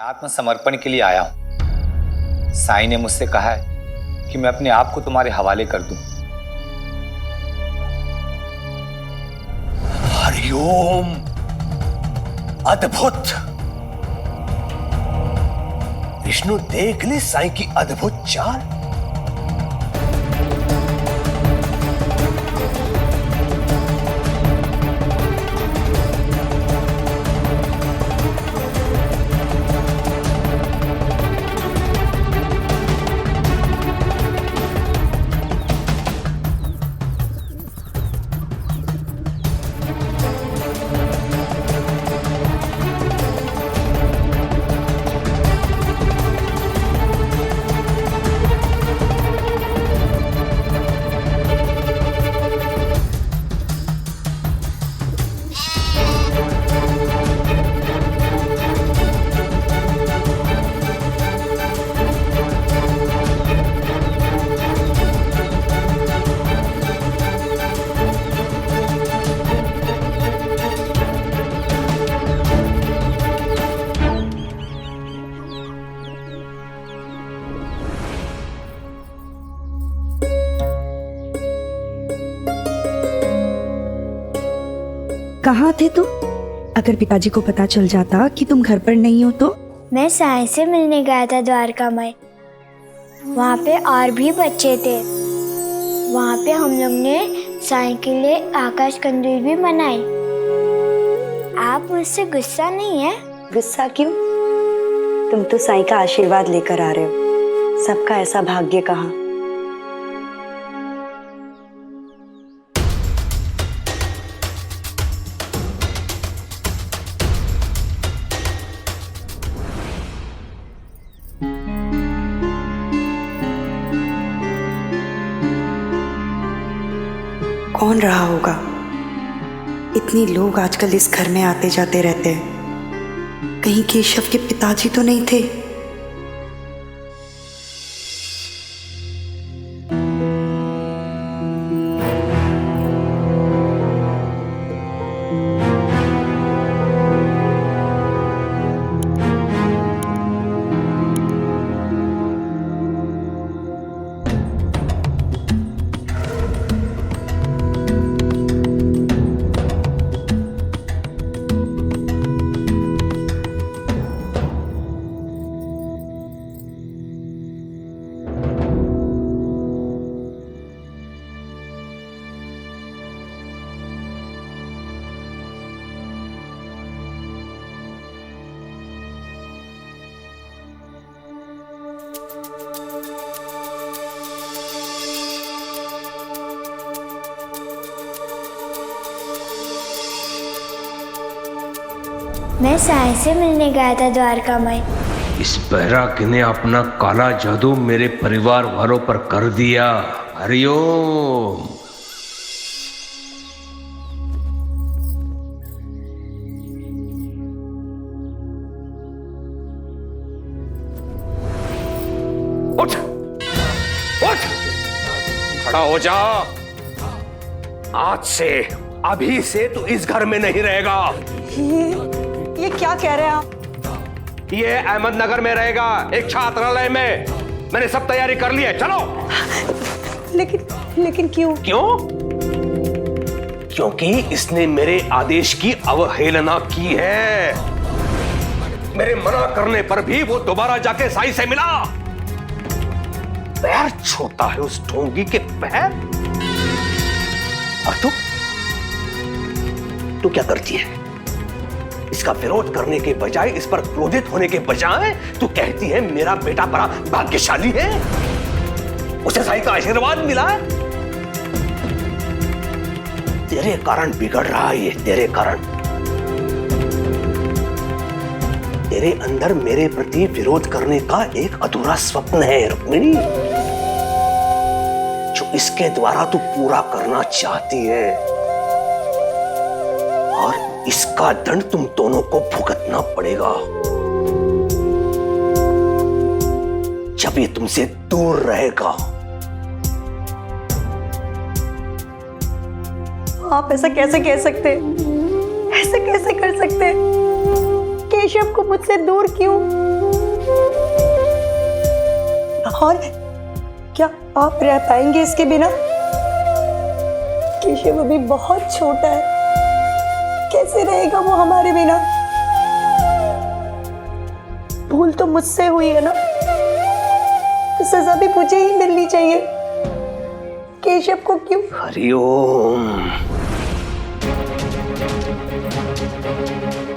मैं आत्मसमर्पण के लिए आया हूं। साईं ने मुझसे कहा है कि मैं अपने आप को तुम्हारे हवाले कर दूं। हरिओम, अद्भुत। विष्णु देख ले साईं की अद्भुत चाल। कहाँ थे तुम? अगर पिताजी को पता चल जाता कि तुम घर पर नहीं हो तो? मैं साईं से मिलने गया था द्वारका में। वहाँ पे और भी बच्चे थे। वहाँ पे हम लोग ने साईं के लिए आकाश कंदील भी बनाई। आप मुझसे गुस्सा नहीं है? गुस्सा क्यों? तुम तो साईं का आशीर्वाद लेकर आ रहे हो। सबका ऐसा भाग्य कहाँ। कौन रहा होगा? इतने लोग आजकल इस घर में आते जाते रहते हैं। कहीं केशव के पिताजी तो नहीं थे? मैं साईं से मिलने गया था द्वारका में। इस बैरागी ने अपना काला जादू मेरे परिवार वालों पर कर दिया। हरिओम। उठ, उठ, खड़ा हो जा। आज से, अभी से तू इस घर में नहीं रहेगा। ये क्या कह रहे हैं आप? ये अहमदनगर में रहेगा, एक छात्रालय में। मैंने सब तैयारी कर ली है, चलो। लेकिन क्यों? क्यों? क्योंकि इसने मेरे आदेश की अवहेलना की है। मेरे मना करने पर भी वो दोबारा जाके साईं से मिला। पैर छूता है उस ढोंगी के पैर। और तू क्या करती है? इसका विरोध करने के बजाय, इस पर क्रोधित होने के बजाय तू कहती है मेरा बेटा बड़ा भाग्यशाली है, उसे साईं का आशीर्वाद मिला है। तेरे कारण बिगड़ रहा है ये, तेरे कारण। तेरे अंदर मेरे प्रति विरोध करने का एक अधूरा स्वप्न है रुक्मिणी, जो इसके द्वारा तू पूरा करना चाहती है। और इसका दंड तुम दोनों को भुगतना पड़ेगा जब ये तुमसे दूर रहेगा। आप ऐसा कैसे कह सकते? ऐसे कैसे कर सकते? केशव को मुझसे दूर क्यों? और क्या आप रह पाएंगे इसके बिना? केशव अभी बहुत छोटा है, कैसे रहेगा वो हमारे बिना? भूल तो मुझसे हुई है ना, तो सजा भी मुझे ही मिलनी चाहिए। केशव को क्यों? हरिओम।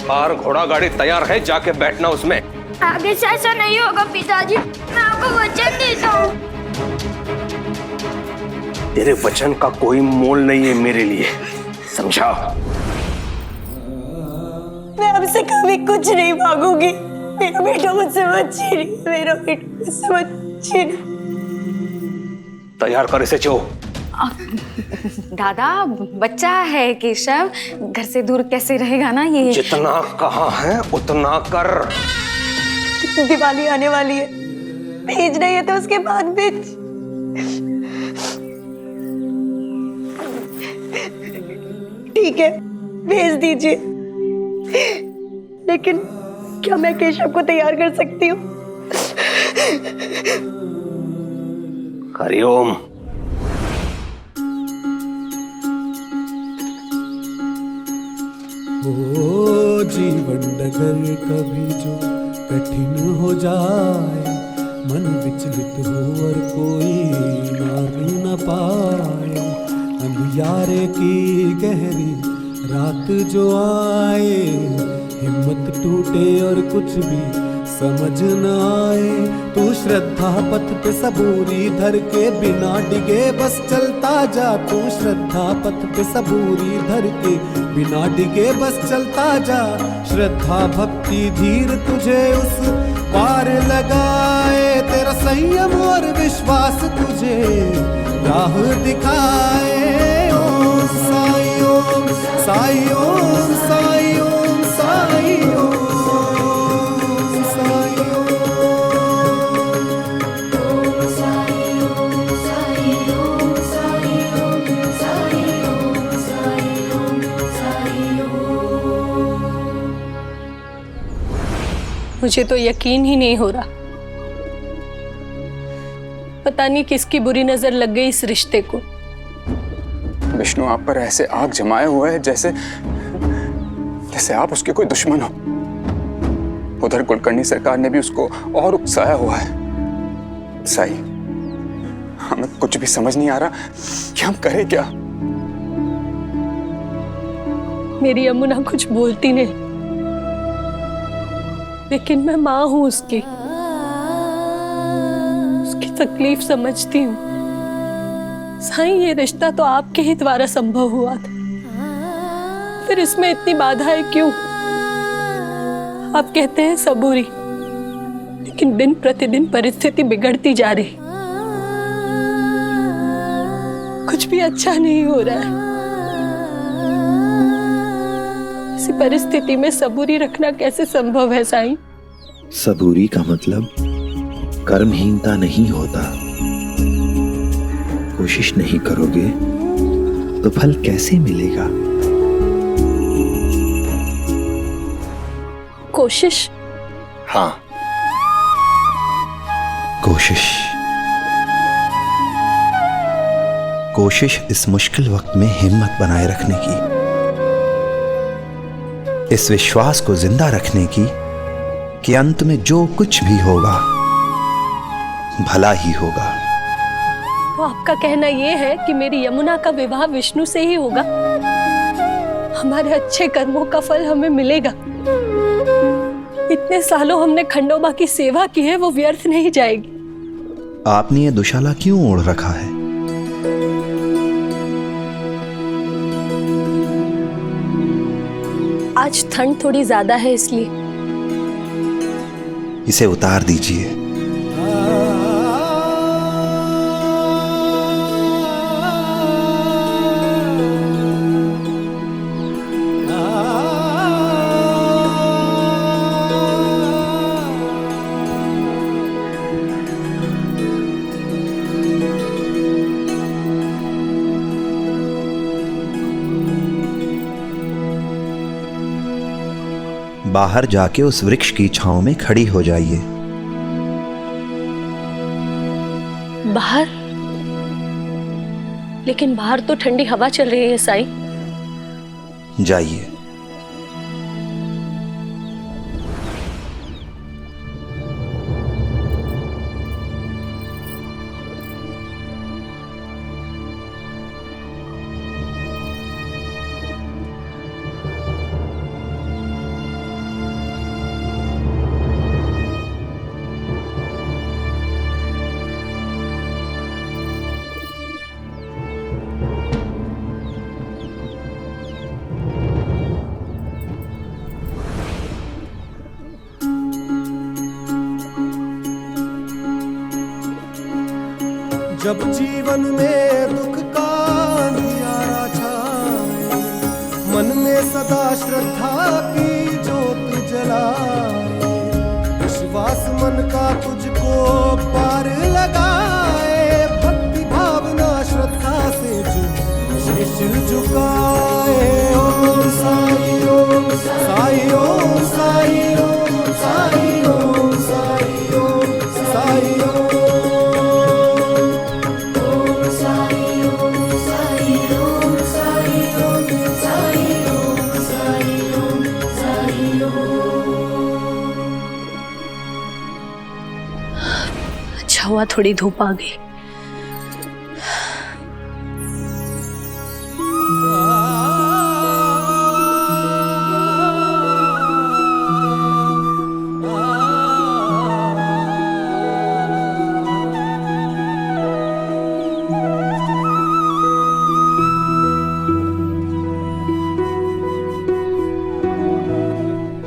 कार घोड़ा गाड़ी तैयार है, जाके बैठना उसमें। आगे से ऐसा नहीं होगा पिताजी, मैं आपको वचन देता हूँ। तेरे वचन का कोई मोल नहीं है मेरे लिए, समझा? मैं आपसे कभी कुछ नहीं मांगूंगी। मेरा बेटा मुझसे मत छीनिए, मेरा बेटा मुझसे मत छीनिए। तैयार कर इसे चो। दादा बच्चा है केशव, घर से दूर कैसे रहेगा ना ये। जितना कहा है उतना कर। दिवाली आने वाली है, भेज रही है तो उसके बाद भेज। ठीक है, भेज दीजिए, लेकिन क्या मैं केशव को तैयार कर सकती हूँ? हरिओम। ओ जीवन डगर कभी जो कठिन हो जाए, मन विचलित हो और कोई मार न पाए, अंधियारे की गहरी रात जो आए, हिम्मत टूटे और कुछ भी समझ न आए, तू श्रद्धा पथ पे सबूरी धर के बिना डिगे बस चलता जा। तू श्रद्धा पथ पे सबूरी धर के बिना डिगे बस चलता जा। श्रद्धा भक्ति धीर तुझे उस पार लगाए, तेरा संयम और विश्वास तुझे राह दिखाए। ओम साई ओम साई ओम साई ओम साई ओम साई मुझे तो यकीन ही नहीं हो रहा, पता नहीं किसकी बुरी नजर लग गई इस रिश्ते को। विष्णु आप पर ऐसे आग जमाए हुए है जैसे आप उसके कोई दुश्मन हो। उधर कुलकर्णी सरकार ने भी उसको और उकसाया हुआ है। साई, हमें कुछ भी समझ नहीं आ रहा कि हम करें क्या। मेरी यमुना कुछ बोलती नहीं, लेकिन मैं माँ हूं उसकी तकलीफ समझती हूँ। साईं, ये रिश्ता तो आपके ही द्वारा संभव हुआ था, फिर इसमें इतनी बाधाएं क्यों? आप कहते हैं सबूरी, लेकिन दिन प्रतिदिन परिस्थिति बिगड़ती जा रही, कुछ भी अच्छा नहीं हो रहा है। इसी परिस्थिति में सबूरी रखना कैसे संभव है साईं? सबूरी का मतलब कर्महीनता नहीं होता। कोशिश नहीं करोगे तो फल कैसे मिलेगा? कोशिश? हाँ, कोशिश। कोशिश इस मुश्किल वक्त में हिम्मत बनाए रखने की, इस विश्वास को जिंदा रखने की कि अंत में जो कुछ भी होगा भला ही होगा। तो आपका कहना यह है कि मेरी यमुना का विवाह विष्णु से ही होगा? हमारे अच्छे कर्मों का फल हमें मिलेगा। इतने सालों हमने खंडोबा की सेवा की है, वो व्यर्थ नहीं जाएगी। आपने ये दुशाला क्यों ओढ़ रखा है? आज ठंड थोड़ी ज्यादा है इसलिए। इसे उतार दीजिए। बाहर जाके उस वृक्ष की छांव में खड़ी हो जाइए। बाहर? लेकिन बाहर तो ठंडी हवा चल रही है साईं। जाइए। जब जीवन में दुख का अंधियारा छाए, मन में सदा श्रद्धा की जोत जलाए, विश्वास मन का तुझको पार लगाए, भक्ति भावना श्रद्धा से जो शीश झुकाए। ओम साई ओम साई ओम साई ओम साई ओम साई ओम साई ओम। अच्छा हुआ थोड़ी धूप आ गई।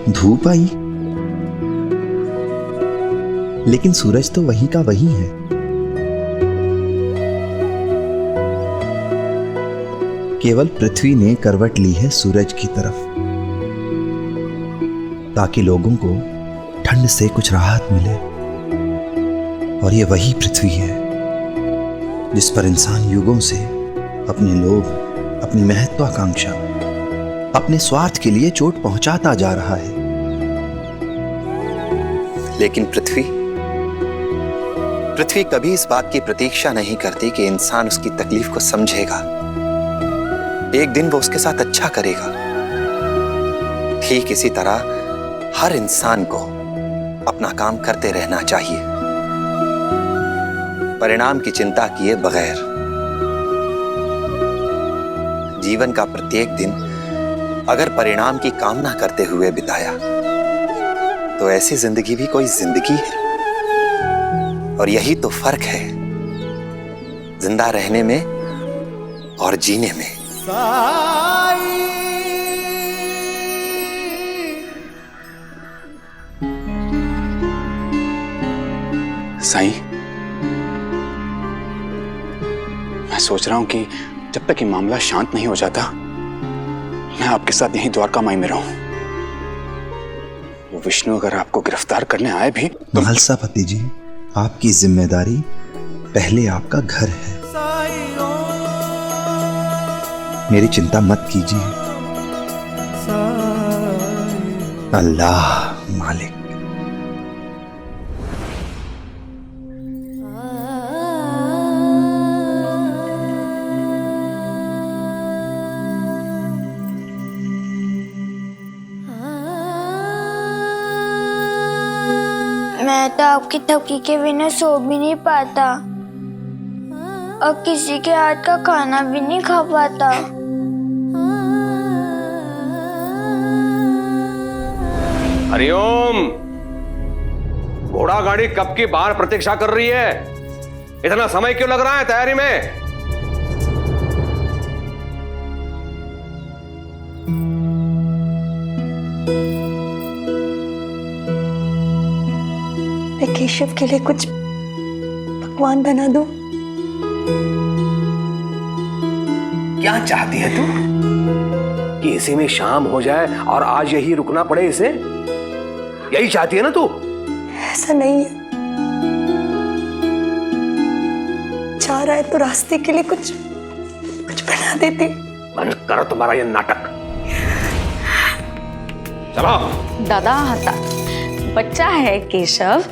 धूप आई, लेकिन सूरज तो वही का वही है। केवल पृथ्वी ने करवट ली है सूरज की तरफ, ताकि लोगों को ठंड से कुछ राहत मिले। और ये वही पृथ्वी है जिस पर इंसान युगों से अपने लोभ, अपनी महत्वाकांक्षा, अपने स्वार्थ के लिए चोट पहुंचाता जा रहा है। लेकिन पृथ्वी कभी इस बात की प्रतीक्षा नहीं करती कि इंसान उसकी तकलीफ को समझेगा, एक दिन वो उसके साथ अच्छा करेगा। ठीक इसी तरह हर इंसान को अपना काम करते रहना चाहिए, परिणाम की चिंता किए बगैर। जीवन का प्रत्येक दिन अगर परिणाम की कामना करते हुए बिताया तो ऐसी जिंदगी भी कोई जिंदगी है। और यही तो फर्क है जिंदा रहने में और जीने में। साईं, मैं सोच रहा हूं कि जब तक ये मामला शांत नहीं हो जाता, मैं आपके साथ यहीं द्वारका माई में रहूं। वो विष्णु अगर आपको गिरफ्तार करने आए भी तो... महलसापति जी, आपकी जिम्मेदारी पहले आपका घर है। मेरी चिंता मत कीजिए। अल्लाह मालिक। मैं तो आपकी थपकी के बिना सो भी नहीं पाता और किसी के हाथ का खाना भी नहीं खा पाता। हरिओम, घोड़ा गाड़ी कब की बाहर प्रतीक्षा कर रही है? इतना समय क्यों लग रहा है तैयारी में? मैं केशव के लिए कुछ पकवान बना दूं? क्या चाहती है तू? कि इसी में शाम हो जाए और आज यही रुकना पड़े इसे? यही चाहती है ना तू? ऐसा नहीं है, चाह रहा है तो रास्ते के लिए कुछ बना देती। बंद करो तुम्हारा ये नाटक। चलो। दादा हता बच्चा है केशव,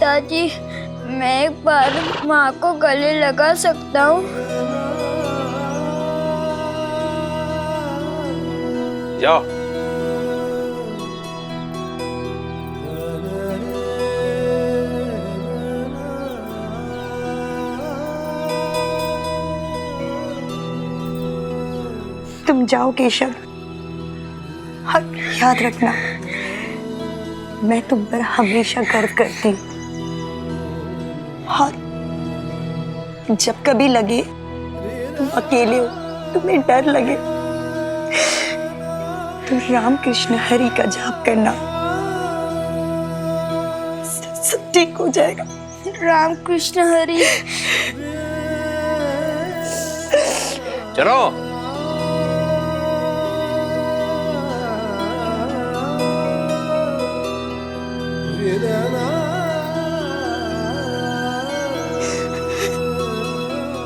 पिताजी, मैं एक बार माँ को गले लगा सकता हूँ? जाओ। तुम जाओ केशव, और याद रखना मैं तुम पर हमेशा गर्व करती हूँ। और जब कभी लगे तुम अकेले हो, तुम्हें डर लगे, तो रामकृष्ण हरि का जाप करना, सब ठीक हो जाएगा। रामकृष्ण हरि। चलो।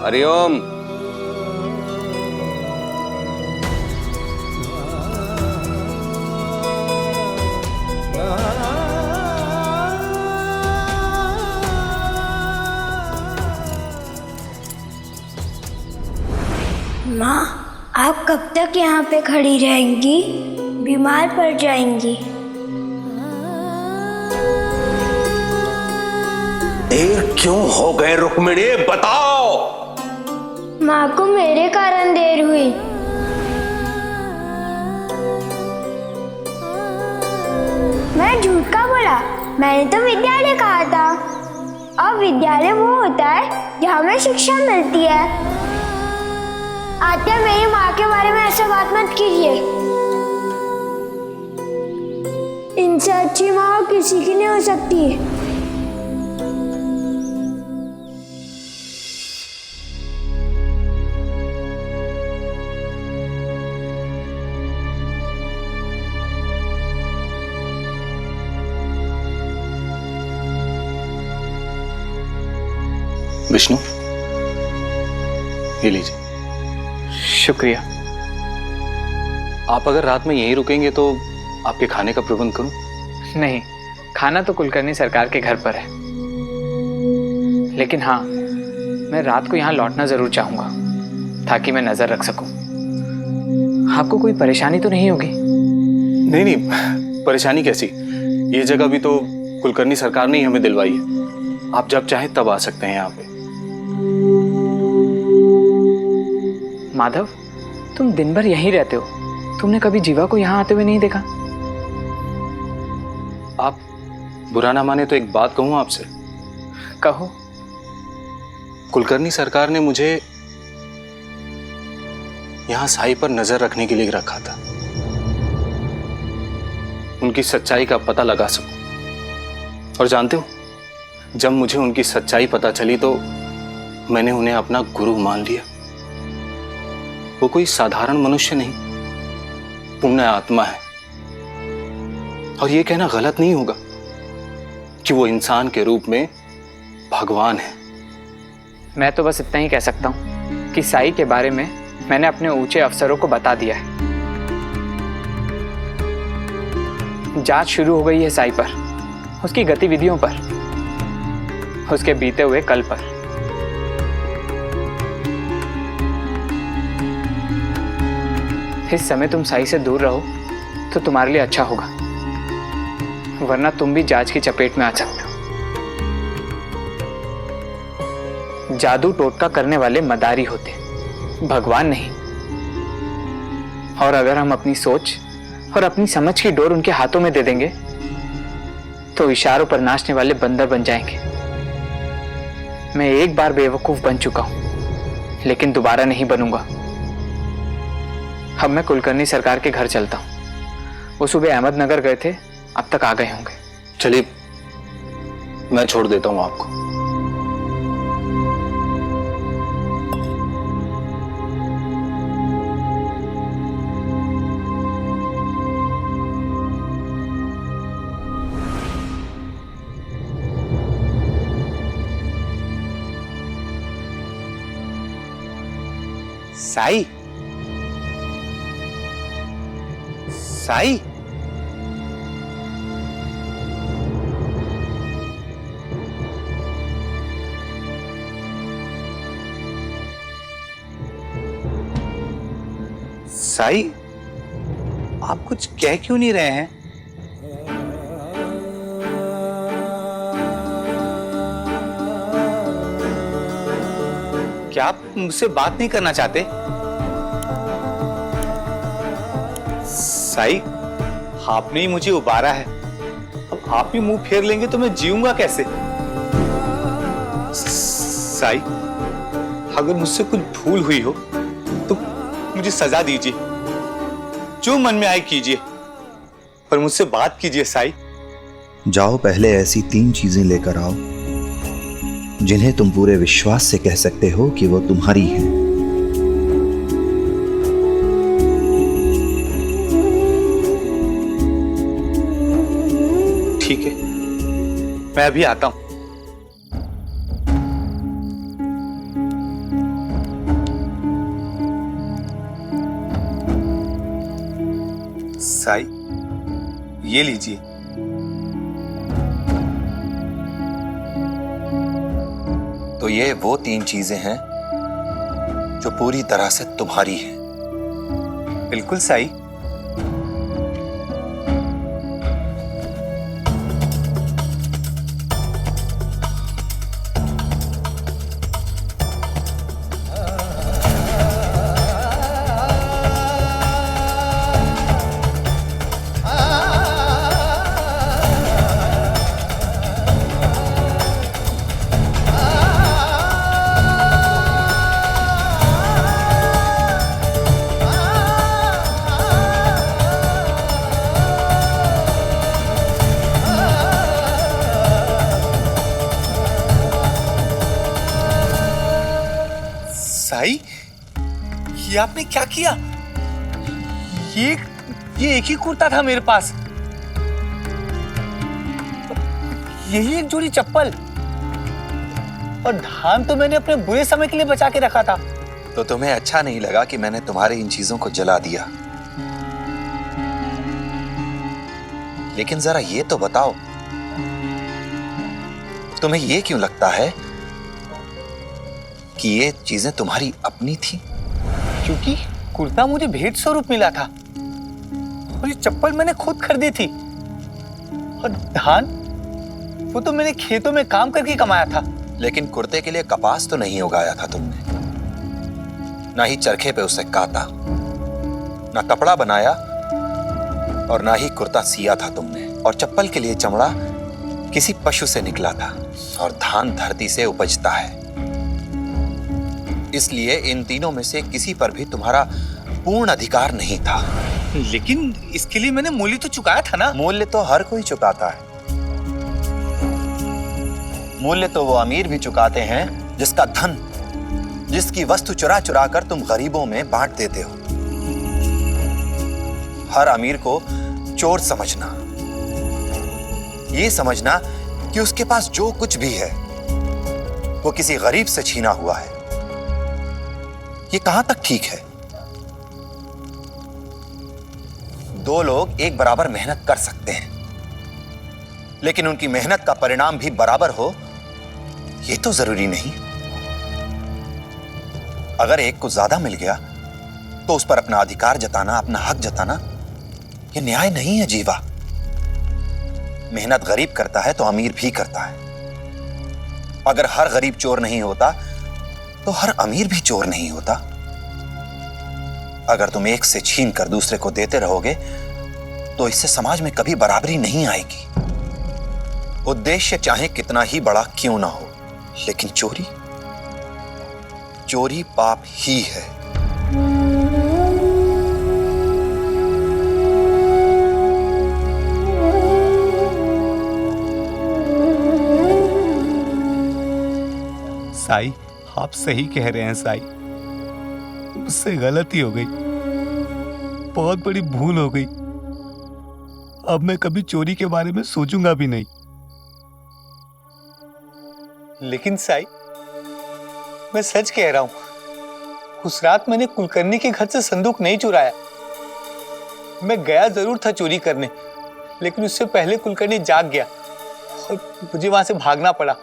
हरिओम। माँ, आप कब तक यहाँ पे खड़ी रहेंगी? बीमार पड़ जाएंगी। देर क्यों हो गए रुक्मिणी, बताओ। माँ को मेरे कारण देर हुई। मैं झूठ का बोला? मैंने तो विद्यालय कहा था। अब विद्यालय वो होता है जहाँ हमें शिक्षा मिलती है। आत्या, मेरी माँ के बारे में ऐसा बात मत कीजिए। इनसे अच्छी माँ किसी की नहीं हो सकती। विष्णु, ये लीजिए। शुक्रिया। आप अगर रात में यहीं रुकेंगे तो आपके खाने का प्रबंध करूं? नहीं, खाना तो कुलकर्णी सरकार के घर पर है, लेकिन हाँ, मैं रात को यहाँ लौटना जरूर चाहूंगा ताकि मैं नजर रख सकूं। आपको कोई परेशानी तो नहीं होगी? नहीं नहीं, परेशानी कैसी, ये जगह भी तो कुलकर्णी सरकार ने ही हमें दिलवाई है। आप जब चाहें तब आ सकते हैं यहाँ पे। माधव, तुम दिन भर यहीं रहते हो, तुमने कभी जीवा को यहाँ आते हुए नहीं देखा? आप बुरा ना माने तो एक बात कहूँ आपसे? कहो। कुलकर्णी सरकार ने मुझे यहाँ साई पर नजर रखने के लिए रखा था, उनकी सच्चाई का पता लगा सकूं। और जानते हो, जब मुझे उनकी सच्चाई पता चली तो मैंने उन्हें अपना गुरु मान लिया। वो कोई साधारण मनुष्य नहीं, पुण्य आत्मा है। और ये कहना गलत नहीं होगा कि वो इंसान के रूप में भगवान है। मैं तो बस इतना ही कह सकता हूँ कि साई के बारे में मैंने अपने ऊंचे अफसरों को बता दिया है। जांच शुरू हो गई है साई पर, उसकी गतिविधियों पर, उसके बीते हुए कल पर। इस समय तुम साई से दूर रहो तो तुम्हारे लिए अच्छा होगा, वरना तुम भी जांच की चपेट में आ सकते हो। जादू टोटका करने वाले मदारी होते, भगवान नहीं। और अगर हम अपनी सोच और अपनी समझ की डोर उनके हाथों में दे देंगे तो इशारों पर नाचने वाले बंदर बन जाएंगे। मैं एक बार बेवकूफ बन चुका हूं, लेकिन दोबारा नहीं बनूंगा। अब मैं कुलकर्णी सरकार के घर चलता हूं। वो सुबह अहमदनगर गए थे, अब तक आ गए होंगे। चलिए, मैं छोड़ देता हूं आपको। साई, साई, साई, आप कुछ कह क्यों नहीं रहे हैं? क्या आप मुझसे बात नहीं करना चाहते? साई, आपने ही मुझे उबारा है, अब आप ही मुंह फेर लेंगे तो मैं जीऊंगा कैसे? साई, अगर मुझसे कुछ भूल हुई हो तो मुझे सजा दीजिए, जो मन में आए कीजिए, पर मुझसे बात कीजिए साई। जाओ, पहले ऐसी 3 चीजें लेकर आओ जिन्हें तुम पूरे विश्वास से कह सकते हो कि वो तुम्हारी हैं। ठीक है, मैं अभी आता हूं। साई, ये लीजिए। तो ये वो 3 चीजें हैं जो पूरी तरह से तुम्हारी हैं। बिल्कुल साई। साई, ये आपने क्या किया? ये एक ही कुर्ता था मेरे पास, यही एक जोड़ी चप्पल, और धान तो मैंने अपने बुरे समय के लिए बचा के रखा था। तो तुम्हें अच्छा नहीं लगा कि मैंने तुम्हारी इन चीजों को जला दिया? लेकिन जरा ये तो बताओ, तुम्हें ये क्यों लगता है कि ये चीजें तुम्हारी अपनी थी? क्योंकि कुर्ता मुझे भेंट स्वरूप मिला था और ये चप्पल मैंने खुद खरीदी थी, और धान वो तो मैंने खेतों में काम करके कमाया था। लेकिन कुर्ते के लिए कपास तो नहीं उगाया था तुमने, ना ही चरखे पे उसे काटा, ना कपड़ा बनाया और ना ही कुर्ता सिया था तुमने। और चप्पल के लिए चमड़ा किसी पशु से निकला था, और धान धरती से उपजता है। इसलिए इन तीनों में से किसी पर भी तुम्हारा पूर्ण अधिकार नहीं था। लेकिन इसके लिए मैंने मूल्य तो चुकाया था ना। मूल्य तो हर कोई चुकाता है। मूल्य तो वो अमीर भी चुकाते हैं जिसका धन, जिसकी वस्तु चुरा चुरा कर तुम गरीबों में बांट देते हो। हर अमीर को चोर समझना, ये समझना कि उसके पास जो कुछ भी है वो किसी गरीब से छीना हुआ है, ये कहां तक ठीक है? 2 लोग एक बराबर मेहनत कर सकते हैं, लेकिन उनकी मेहनत का परिणाम भी बराबर हो, ये तो जरूरी नहीं। अगर एक को ज्यादा मिल गया तो उस पर अपना अधिकार जताना, अपना हक जताना, ये न्याय नहीं है जीवा। मेहनत गरीब करता है तो अमीर भी करता है। अगर हर गरीब चोर नहीं होता तो हर अमीर भी चोर नहीं होता। अगर तुम एक से छीन कर दूसरे को देते रहोगे तो इससे समाज में कभी बराबरी नहीं आएगी। उद्देश्य चाहे कितना ही बड़ा क्यों ना हो, लेकिन चोरी पाप ही है। साई, आप सही कह रहे हैं साई, मुझसे गलती हो गई, बहुत बड़ी भूल हो गई। अब मैं कभी चोरी के बारे में सोचूंगा भी नहीं। लेकिन साई, मैं सच कह रहा हूं, उस रात मैंने कुलकर्णी के घर से संदूक नहीं चुराया। मैं गया जरूर था चोरी करने, लेकिन उससे पहले कुलकर्णी जाग गया और मुझे वहां से भागना पड़ा।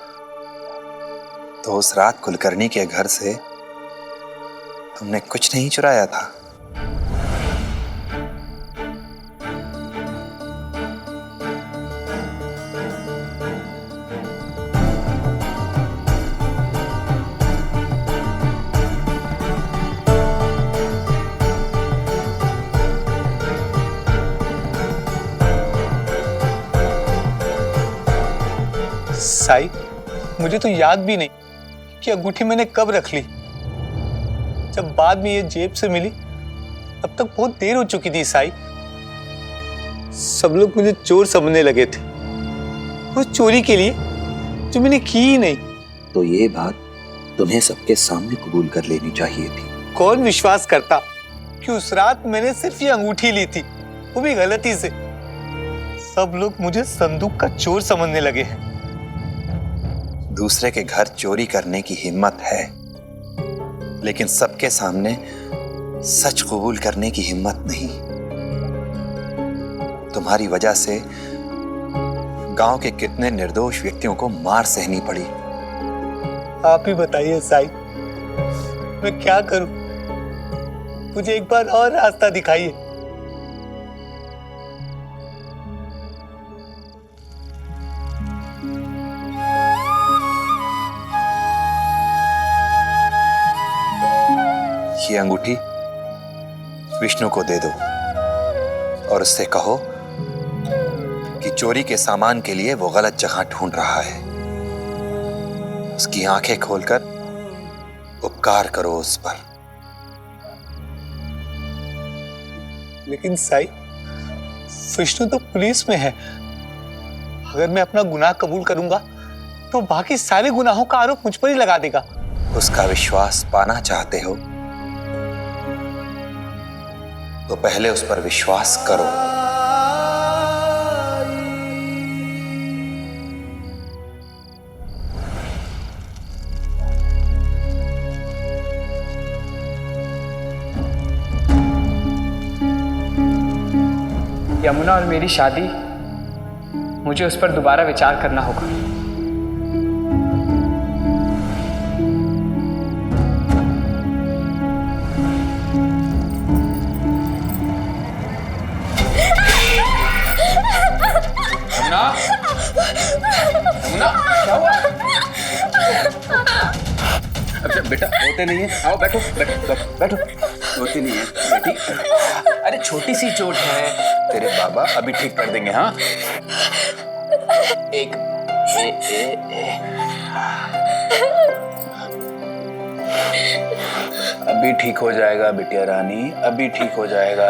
तो उस रात कुलकर्णी के घर से तुमने कुछ नहीं चुराया था? साई, मुझे तो याद भी नहीं कि अंगूठी मैंने कब रख ली। जब बाद में ये जेब से मिली तब तक बहुत देर हो चुकी थी साई। सब लोग मुझे चोर समझने लगे थे, उस चोरी के लिए जो मैंने की ही नहीं। तो ये बात तुम्हें सबके सामने कबूल कर लेनी चाहिए थी। कौन विश्वास करता कि उस रात मैंने सिर्फ ये अंगूठी ली थी, वो भी गलती से। सब लोग मुझे संदूक का चोर समझने लगे हैं। दूसरे के घर चोरी करने की हिम्मत है, लेकिन सबके सामने सच कबूल करने की हिम्मत नहीं। तुम्हारी वजह से गांव के कितने निर्दोष व्यक्तियों को मार सहनी पड़ी। आप ही बताइए साई, मैं क्या करूं? मुझे एक बार और रास्ता दिखाइए। ये अंगूठी विष्णु को दे दो और उससे कहो कि चोरी के सामान के लिए वो गलत जगह ढूंढ रहा है। उसकी आंखें खोलकर उपकार करो उस पर। लेकिन साई, विष्णु तो पुलिस में है। अगर मैं अपना गुनाह कबूल करूंगा तो बाकी सारे गुनाहों का आरोप मुझ पर ही लगा देगा। उसका विश्वास पाना चाहते हो तो पहले उस पर विश्वास करो। यमुना और मेरी शादी, मुझे उस पर दोबारा विचार करना होगा। यमुना, यमुना, क्या हुआ? अच्छा बेटा, रोते नहीं है, आओ बैठो बैठो बैठो। रोती नहीं है बेटी, अरे छोटी सी चोट है, तेरे बाबा अभी ठीक कर देंगे। हाँ, एक अभी ठीक हो जाएगा बिटिया रानी, अभी ठीक हो जाएगा।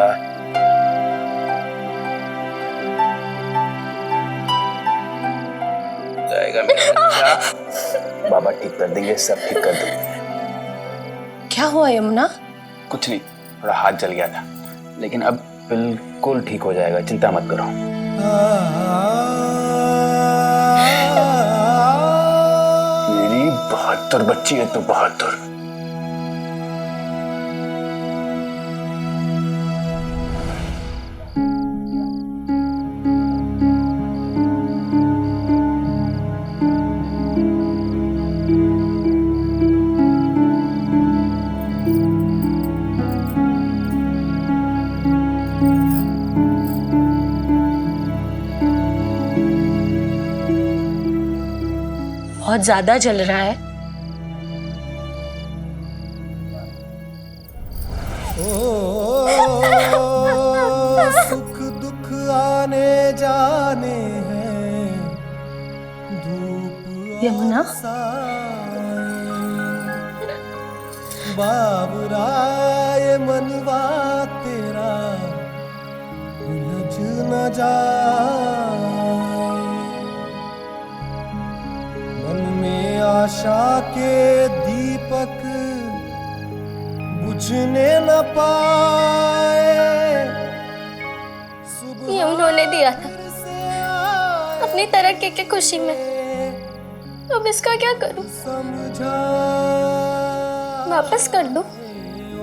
जाएगा मेरा बच्चा, बाबा ठीक कर देंगे, सब ठीक कर देंगे। क्या हुआ यमुना? कुछ नहीं, थोड़ा हाथ जल गया था, लेकिन अब बिल्कुल ठीक हो जाएगा, चिंता मत करो। मेरी बहादुर बच्ची है, तो बहादुर। बहुत ज्यादा जल रहा है। सुख दुख आने जाने हैं, धूप यमुना, बाबराए मनवा तेरा उलझ न जाए। मन में आशा के दीपक बुझने न पाए। ये उन्होंने दिया था अपनी तरक्की की खुशी में, अब इसका क्या करूं? वापस कर दूं?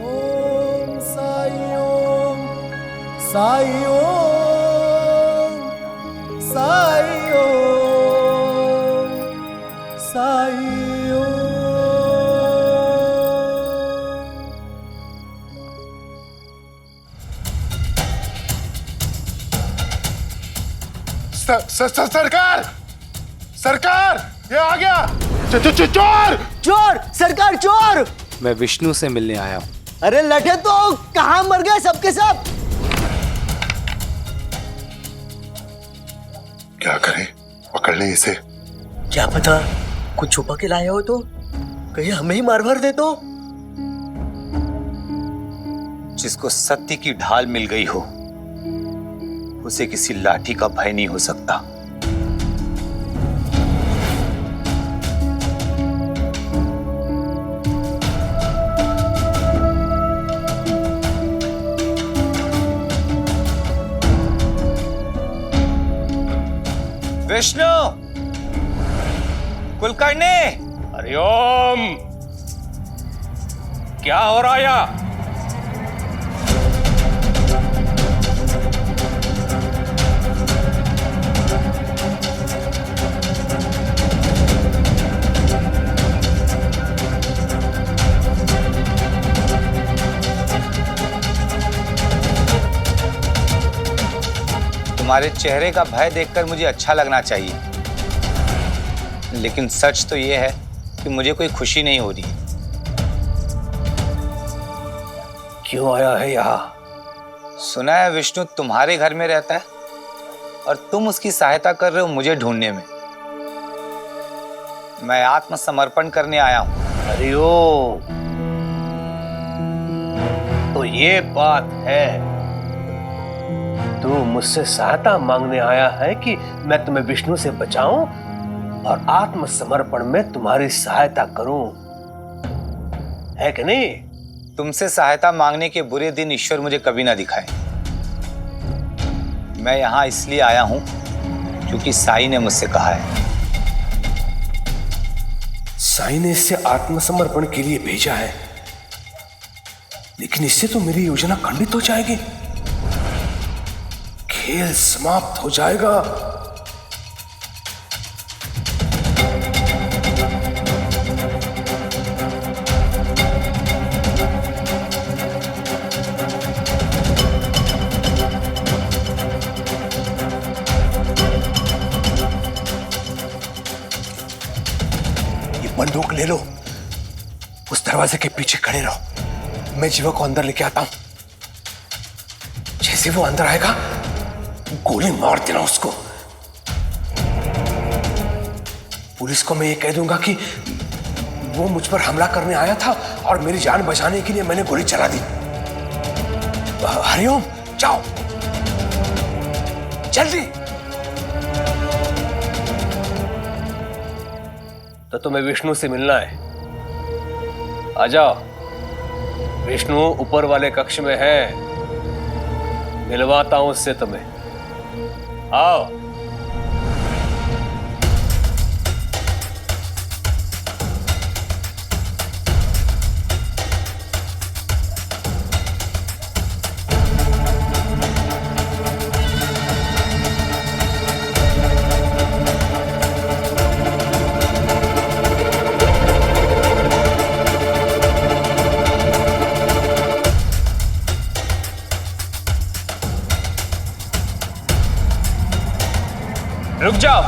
ओम साई ओम, साई ओम, साई ओम, साई ओम। सरकार, सरकार, ये आ गया। चोर, चोर, सरकार चोर। मैं विष्णु से मिलने आया हूँ। अरे लठे तो कहाँ मर गए सबके सब? क्या करें, पकड़ लें इसे। क्या पता कुछ छुपा के लाए हो तो कहीं हमें ही मार भर दे तो। जिसको सत्य की ढाल मिल गई हो उसे किसी लाठी का भय नहीं हो सकता। विष्णु, कुलकर्णी, हरिओम। क्या हो रहा है यहाँ? तुम्हारे चेहरे का भय देखकर मुझे अच्छा लगना चाहिए, लेकिन सच तो यह है कि मुझे कोई खुशी नहीं हो रही। क्यों आया है यहाँ? सुना है विष्णु तुम्हारे घर में रहता है और तुम उसकी सहायता कर रहे हो मुझे ढूंढने में। मैं आत्मसमर्पण करने आया हूं। हरिओम। तो ये बात है, तू मुझसे सहायता मांगने आया है कि मैं तुम्हें विष्णु से बचाऊं और आत्मसमर्पण में तुम्हारी सहायता करूं, है कि नहीं? तुमसे सहायता मांगने के बुरे दिन ईश्वर मुझे कभी ना दिखाए। मैं यहां इसलिए आया हूं क्योंकि साई ने मुझसे कहा है। साई ने इससे आत्मसमर्पण के लिए भेजा है, लेकिन इससे तो मेरी योजना खंडित हो जाएगी, खेल समाप्त हो जाएगा। बंदूक ले लो, उस दरवाजे के पीछे खड़े रहो, मैं जीवा को अंदर लेके आता हूं। जैसे वो अंदर आएगा गोली मार देना उसको। पुलिस को मैं ये कह दूंगा कि वो मुझ पर हमला करने आया था और मेरी जान बचाने के लिए मैंने गोली चला दी। हरिओम, जाओ जल्दी। तो तुम्हें विष्णु से मिलना है, आ जाओ। विष्णु ऊपर वाले कक्ष में है, मिलवाता हूं उससे तुम्हें। आओ। रुक जाओ।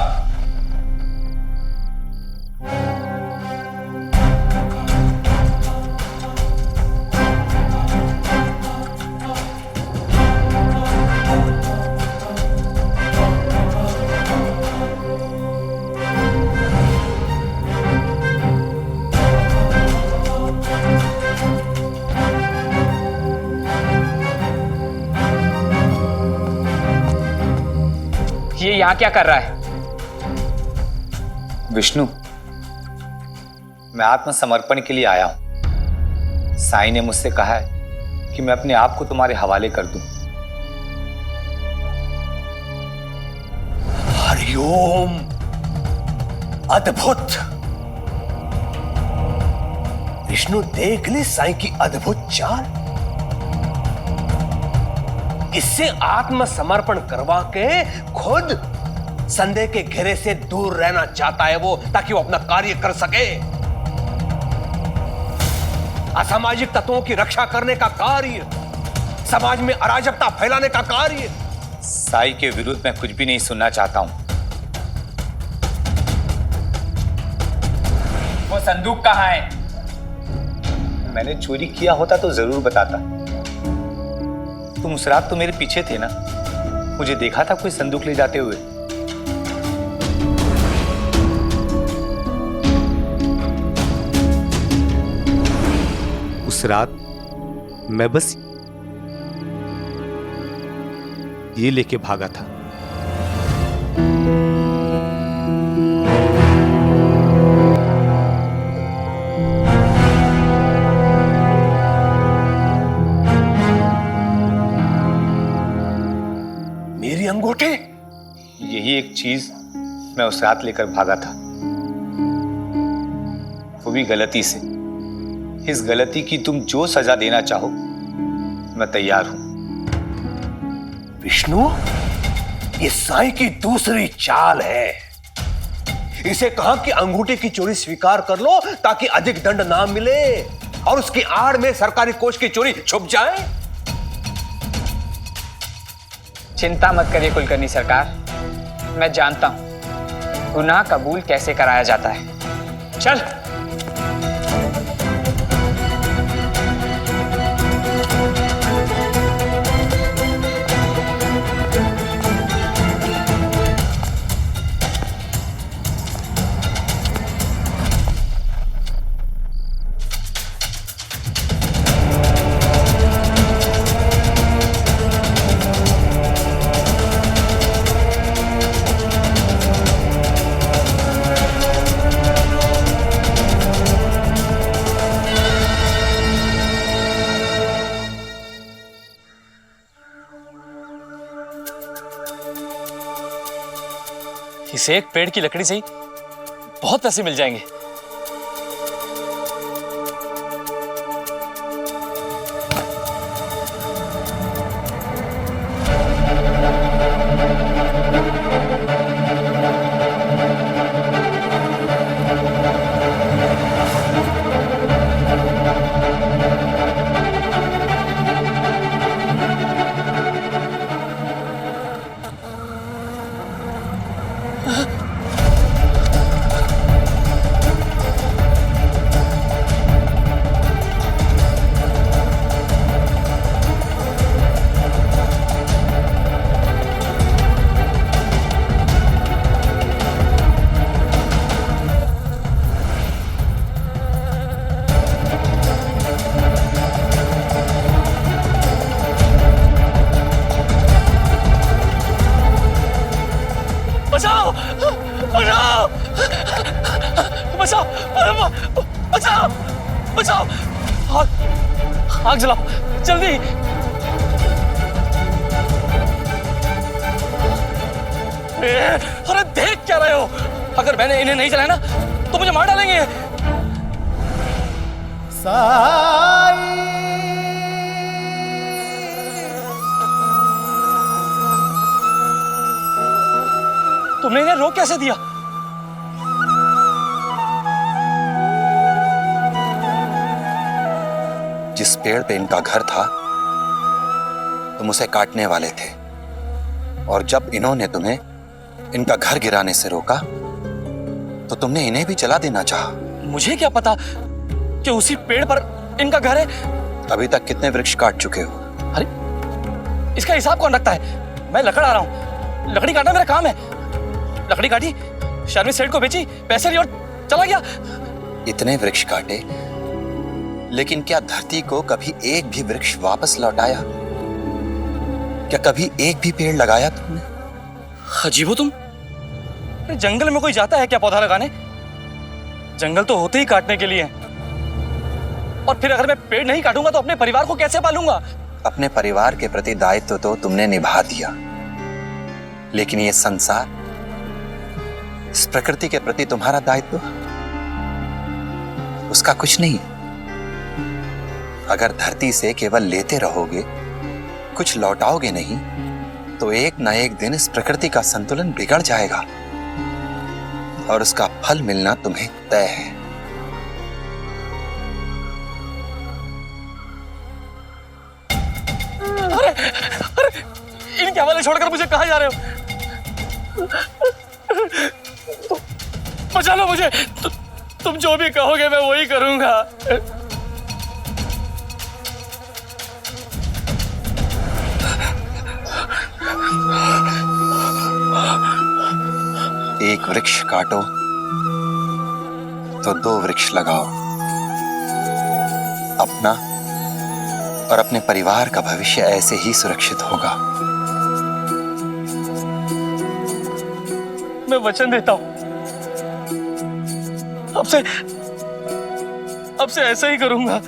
ये यहाँ क्या कर रहा है? विष्णु, मैं आत्मसमर्पण के लिए आया हूं। साई ने मुझसे कहा है कि मैं अपने आप को तुम्हारे हवाले कर दूं। हरिओम, अद्भुत। विष्णु देख ली साई की अद्भुत चाल। इससे आत्मसमर्पण करवा के खुद संदेह के घेरे से दूर रहना चाहता है वो, ताकि वो अपना कार्य कर सके। असामाजिक तत्वों की रक्षा करने का कार्य, समाज में अराजकता फैलाने का कार्य। साई के विरुद्ध मैं कुछ भी नहीं सुनना चाहता हूं। वो संदूक कहाँ है? मैंने चोरी किया होता तो जरूर बताता। तुम उस रात तो मेरे पीछे थे ना, मुझे देखा था कोई संदूक ले जाते हुए। उस रात मैं बस ये लेके भागा था। मेरी अंगूठी? यही एक चीज मैं उस रात लेकर भागा था, वो भी गलती से। इस गलती की तुम जो सजा देना चाहो मैं तैयार हूं। विष्णु, ये साईं की दूसरी चाल है। इसे कहा कि अंगूठी की चोरी स्वीकार कर लो ताकि अधिक दंड ना मिले और उसकी आड़ में सरकारी कोष की चोरी छुप जाए। चिंता मत करिए कुलकर्णी सरकार, मैं जानता हूं गुनाह कबूल कैसे कराया जाता है। चल। इस एक पेड़ की लकड़ी से ही बहुत पैसे मिल जाएंगे। बचाओ! बचाओ! बचाओ! बचाओ! बचाओ! आग जलाओ जल्दी! अरे देख क्या रहे हो? अगर मैंने इन्हें नहीं जलाया ना तो मुझे मार डालेंगे। तुमने इन्हें रोक कैसे दिया? जिस पेड़ पे इनका घर था तुम उसे काटने वाले थे, और जब इन्होंने तुम्हें इनका घर गिराने से रोका तो तुमने इन्हें भी जला देना चाहा। मुझे क्या पता कि उसी पेड़ पर इनका घर है। अभी तक कितने वृक्ष काट चुके हो? अरे इसका हिसाब कौन रखता है? मैं लकड़ आ रहा हूँ, लकड़ी काटना मेरा काम है। लकड़ी काटी, शर्मी सेठ को बेची, पैसे लिए और चला गया। इतने वृक्ष काटे, लेकिन क्या धरती को कभी एक भी वृक्ष वापस लौटाया? क्या कभी एक भी पेड़ लगाया तुमने? अजीब हो तुम। जंगल में कोई जाता है क्या पौधा लगाने? जंगल तो होते ही काटने के लिए। और फिर अगर मैं पेड़ नहीं काटूंगा तो अपने परिवार को कैसे पालूंगा? अपने परिवार के प्रति दायित्व तो तुमने निभा दिया, लेकिन ये संसार, इस प्रकृति के प्रति तुम्हारा दायित्व, उसका कुछ नहीं। अगर धरती से केवल लेते रहोगे, कुछ लौटाओगे नहीं, तो एक न एक दिन इस प्रकृति का संतुलन बिगड़ जाएगा और उसका फल मिलना तुम्हें तय है। अरे इनके हवाले छोड़कर मुझे कहां जा रहे हो? बचा लो मुझे। तुम जो भी कहोगे मैं वही करूंगा। एक वृक्ष काटो तो दो वृक्ष लगाओ, अपना और अपने परिवार का भविष्य ऐसे ही सुरक्षित होगा। मैं वचन देता हूं, अब से ऐसा ही करूंगा।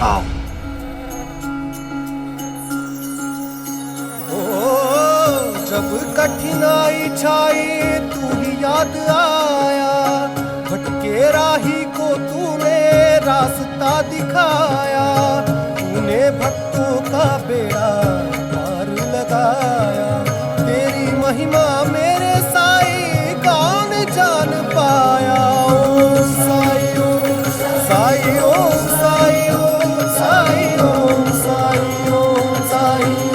आओ। जब कठिनाई छाई तू ही याद आया, भटके राही को तूने रास्ता दिखाया, तूने भक्तों का बेड़ा पार लगाया, तेरी महिमा मेरे साईं कौन जान पाया। ओ साईं ओ साईं ओ साईं ओ साईं ओ साईं ओ साईं ओ।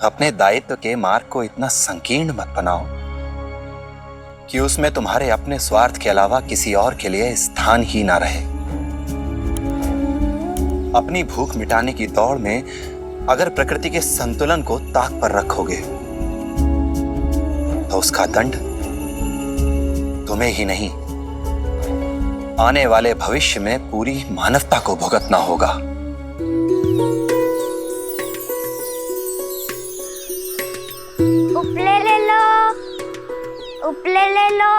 अपने दायित्व के मार्ग को इतना संकीर्ण मत बनाओ कि उसमें तुम्हारे अपने स्वार्थ के अलावा किसी और के लिए स्थान ही ना रहे। अपनी भूख मिटाने की दौड़ में अगर प्रकृति के संतुलन को ताक पर रखोगे तो उसका दंड तुम्हें ही नहीं, आने वाले भविष्य में पूरी मानवता को भुगतना होगा। उपले ले लो, उपले ले लो।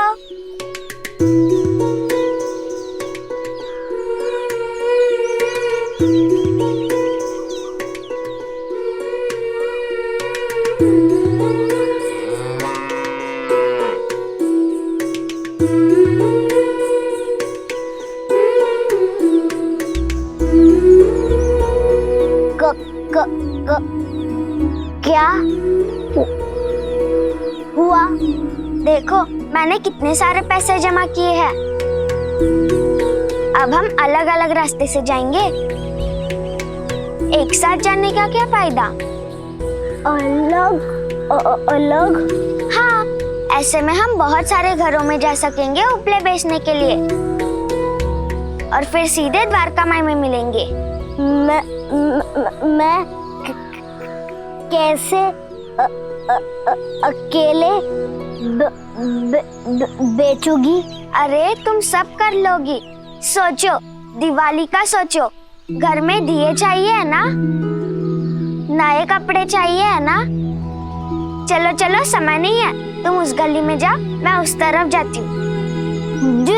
क्या हुआ? देखो मैंने कितने सारे पैसे जमा किए हैं। अब हम अलग अलग रास्ते से जाएंगे, एक साथ जाने का क्या फायदा? अलग? हाँ, ऐसे में हम बहुत सारे घरों में जा सकेंगे उपले बेचने के लिए और फिर सीधे द्वारका माई में मिलेंगे। मैं कैसे अकेले बेचूंगी? अरे तुम सब कर लोगी। सोचो, दिवाली का सोचो, घर में दिए चाहिए है ना, नए कपड़े चाहिए है ना। चलो चलो, समय नहीं है, तुम उस गली में जाओ, मैं उस तरफ जाती हूँ। जी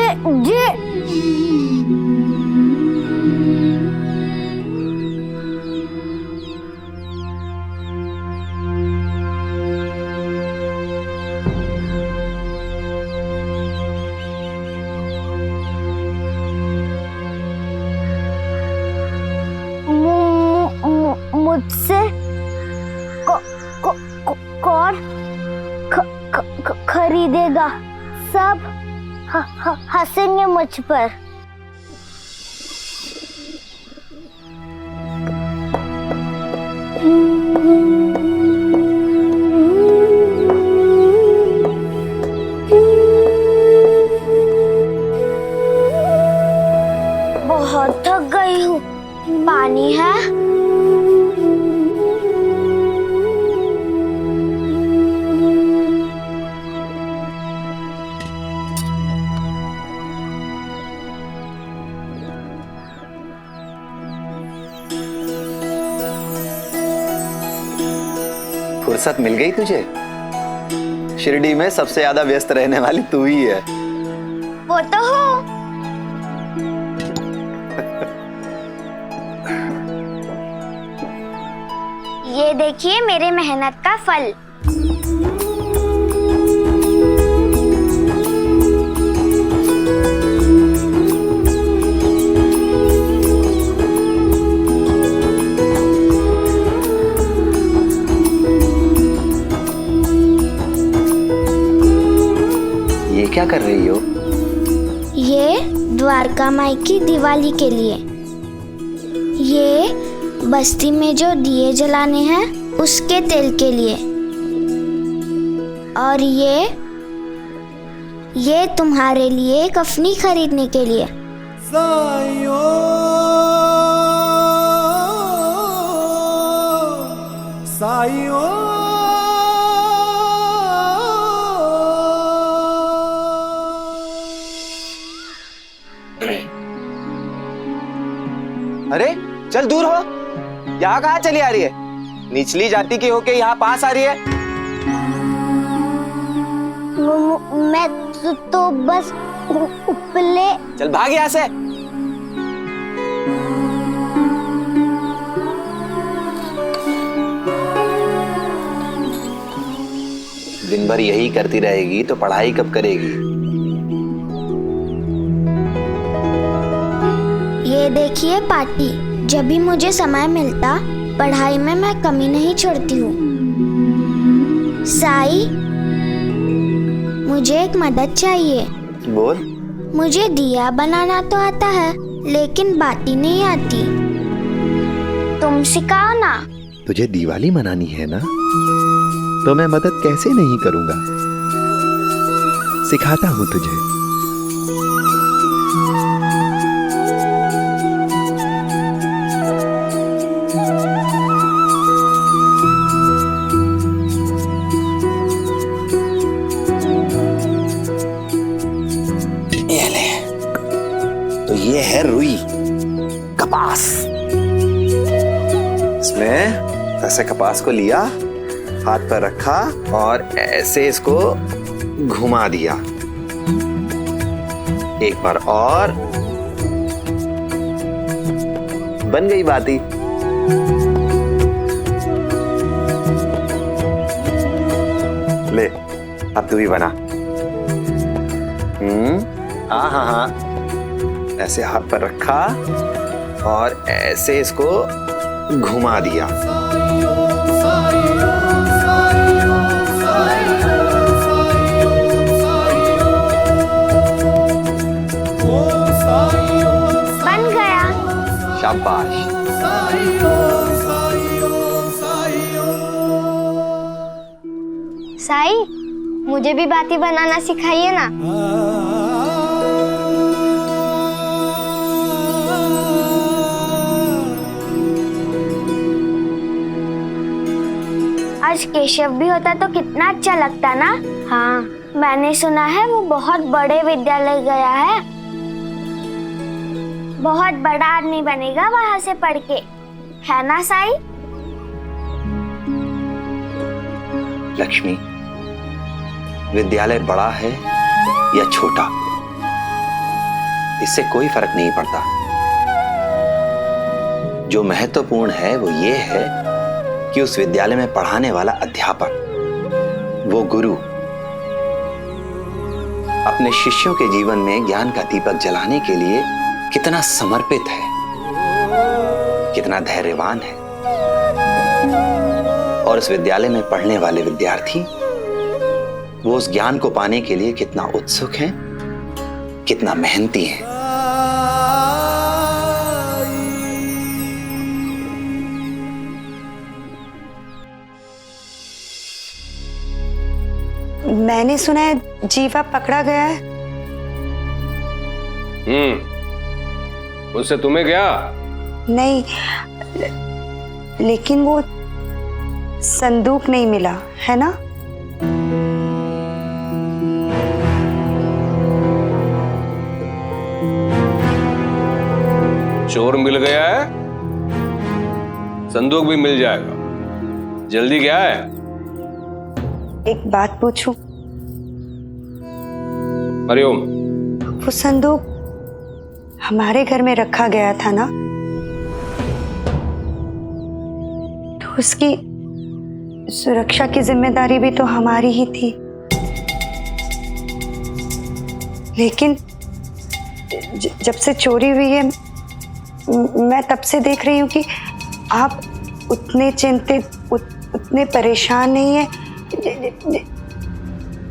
मुझसे कौन खरीदेगा? सब हंसेंगे मुझ पर। बहुत थक गई हूँ, पानी है? फुर्सत मिल गई तुझे? शिरडी में सबसे ज्यादा व्यस्त रहने वाली तू ही है। वो तो हो। ये देखिए मेरे मेहनत का फल। क्या कर रही हो? ये द्वारका माई की दिवाली के लिए, ये बस्ती में जो दिए जलाने हैं उसके तेल के लिए। और ये तुम्हारे लिए कफनी खरीदने के लिए। साइयो साइयो अरे चल दूर हो, यहाँ कहाँ चली आ रही है? निचली जाति की होके यहाँ पास आ रही है? मैं तो बस उपले। चल भाग यहाँ से। दिन भर यही करती रहेगी तो पढ़ाई कब करेगी? ये देखिए पाटी, जब भी मुझे समय मिलता पढ़ाई में मैं कमी नहीं छोड़ती हूँ। साई, मुझे एक मदद चाहिए। बोल। मुझे दिया बनाना तो आता है लेकिन बाती नहीं आती, तुम सिखाओ ना। तुझे दिवाली मनानी है ना, तो मैं मदद कैसे नहीं करूंगा। सिखाता हूँ तुझे। ये ले, तो ये है रुई, कपास। इसमें ऐसे कपास को लिया, हाथ पर रखा और ऐसे इसको घुमा दिया। एक बार और, बन गई बाती। ले, अब तू भी बना। हाँ हाँ हाँ, ऐसे हाथ पर रखा और ऐसे इसको घुमा दिया। बन गया। शाबाश। साई, मुझे भी बाती बनाना सिखाइए ना। आज केशव भी होता तो कितना अच्छा लगता ना। हाँ, मैंने सुना है वो बहुत बड़े विद्यालय गया है, बहुत बड़ा आदमी बनेगा वहां से पढ़ के, है ना साई? लक्ष्मी, विद्यालय बड़ा है या छोटा, इससे कोई फर्क नहीं पड़ता। जो महत्वपूर्ण है वो ये है कि उस विद्यालय में पढ़ाने वाला अध्यापक, वो गुरु, अपने शिष्यों के जीवन में ज्ञान का दीपक जलाने के लिए कितना समर्पित है, कितना धैर्यवान है। और उस विद्यालय में पढ़ने वाले विद्यार्थी, वो उस ज्ञान को पाने के लिए कितना उत्सुक हैं, कितना मेहनती हैं। मैंने सुना है जीवा पकड़ा गया है। उससे तुम्हें क्या? नहीं, लेकिन वो संदूक नहीं मिला है ना? चोर मिल गया है, संदूक भी मिल जाएगा। जल्दी क्या है? एक बात पूछूं? हरिओम। वो संदूक हमारे घर में रखा गया था ना, तो उसकी सुरक्षा की जिम्मेदारी भी तो हमारी ही थी। लेकिन जब से चोरी हुई है, मैं तब से देख रही हूँ कि आप उतने चिंतित, उतने परेशान नहीं हैं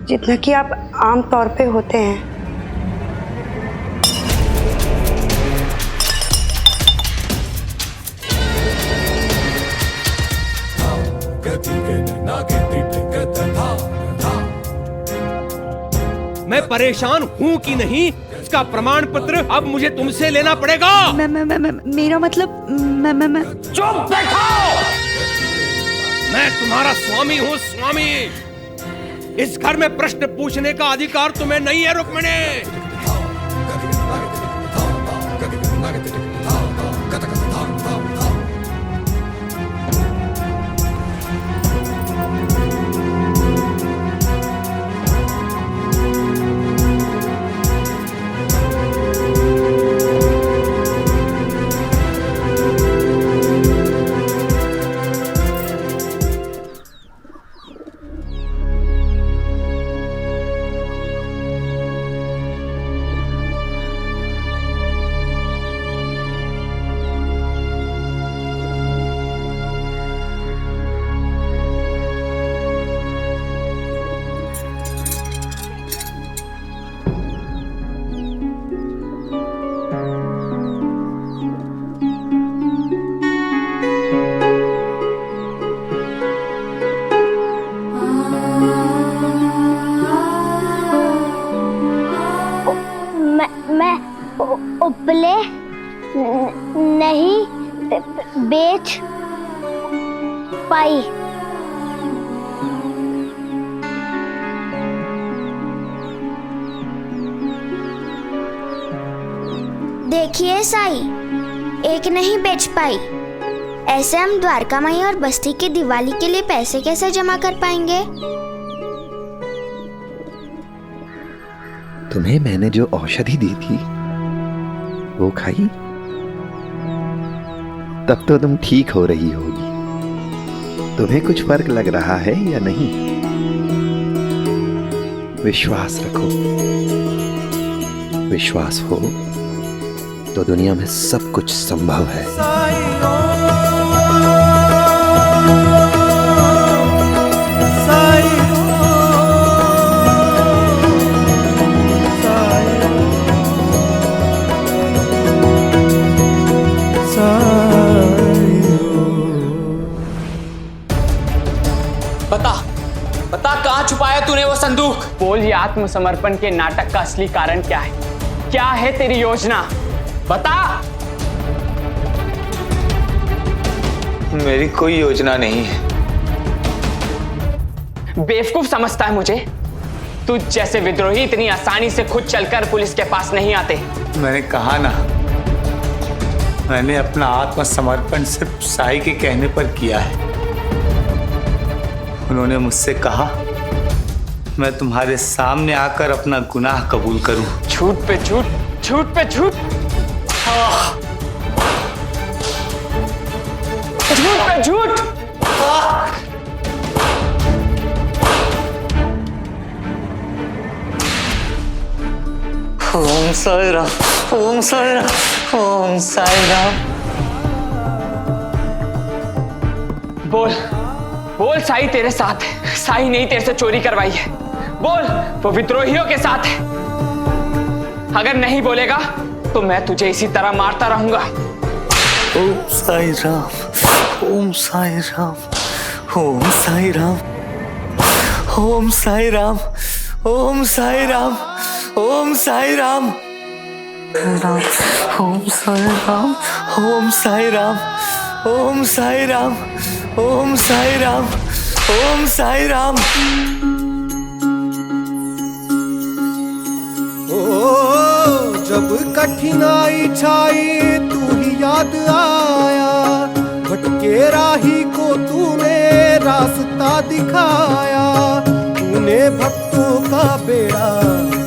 जितना कि आप आम तौर पे होते हैं। मैं परेशान हूँ कि नहीं, इसका प्रमाण पत्र अब मुझे तुमसे लेना पड़ेगा। मेरा मतलब मैं चुप बैठो। मैं तुम्हारा स्वामी हूँ, स्वामी। इस घर में प्रश्न पूछने का अधिकार तुम्हें नहीं है रुक्मिणी। उपले नहीं बेच पाई। देखिए साई, एक नहीं बेच पाई। ऐसे हम द्वारका माई और बस्ती की दिवाली के लिए पैसे कैसे जमा कर पाएंगे? तुम्हें मैंने जो औषधि दी थी वो खाई, तब तो तुम ठीक हो रही होगी। तुम्हें कुछ फर्क लग रहा है या नहीं? विश्वास रखो। विश्वास हो तो दुनिया में सब कुछ संभव है। बता कहाँ छुपाया तूने वो संदूक? बोल, ये आत्मसमर्पण के नाटक का असली कारण क्या है? क्या है तेरी योजना? बता। मेरी कोई योजना नहीं है। बेवकूफ समझता है मुझे? तू जैसे विद्रोही इतनी आसानी से खुद चलकर पुलिस के पास नहीं आते। मैंने कहा ना, मैंने अपना आत्मसमर्पण सिर्फ साई के कहने पर किया है। उन्होंने मुझसे कहा मैं तुम्हारे सामने आकर अपना गुनाह कबूल करूं। झूठ पे झूठ, झूठ पे झूठ, झूठ पे झूठ। ओम साई राम, ओम साई राम, ओम साई राम। बोल बोल, साई तेरे साथ है। साई नहीं तेरे से चोरी करवाई है। बोल, वो विद्रोहियों के साथ है। अगर नहीं बोलेगा तो मैं तुझे इसी तरह मारता रहूंगा। ओम साई राम, ओम साई राम, ओम साई राम, ओम साई राम, ओम साई राम, ओम साई राम, ओम साई राम, ओम साई राम, ओम साई राम, ओम साई राम, ओम साई राम। जब कठिनाई छाई तू ही याद आया, भटके राही को तूने रास्ता दिखाया, तूने भक्तों का बेड़ा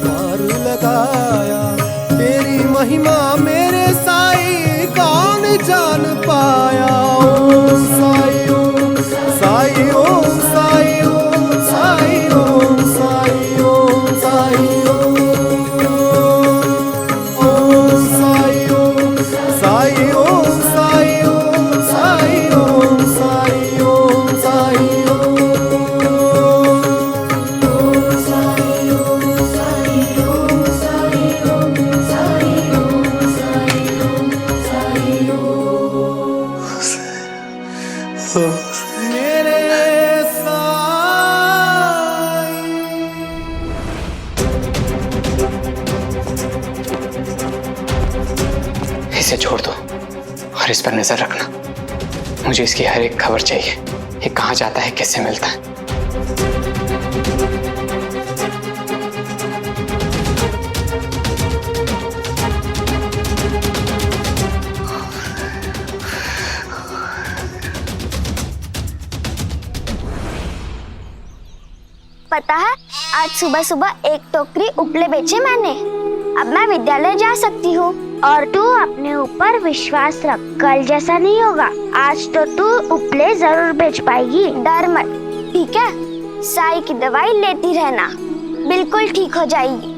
पार लगाया। तेरी महिमा मेरे साई कौन जान पाया। ओम साई, ओम साई, ओम साई, ओम साई, ओम साई, ओम साई, इसे छोड़ दो और इस पर नजर रखना। मुझे इसकी हर एक खबर चाहिए, ये कहाँ जाता है, किससे मिलता है। पता है, आज सुबह सुबह एक टोकरी उपले बेचे मैंने। अब मैं विद्यालय जा सकती हूँ। और तू अपने ऊपर विश्वास रख, कल जैसा नहीं होगा। आज तो तू उपले जरूर बेच पाएगी, डर मत, ठीक है? साई की दवाई लेती रहना, बिल्कुल ठीक हो जाएगी।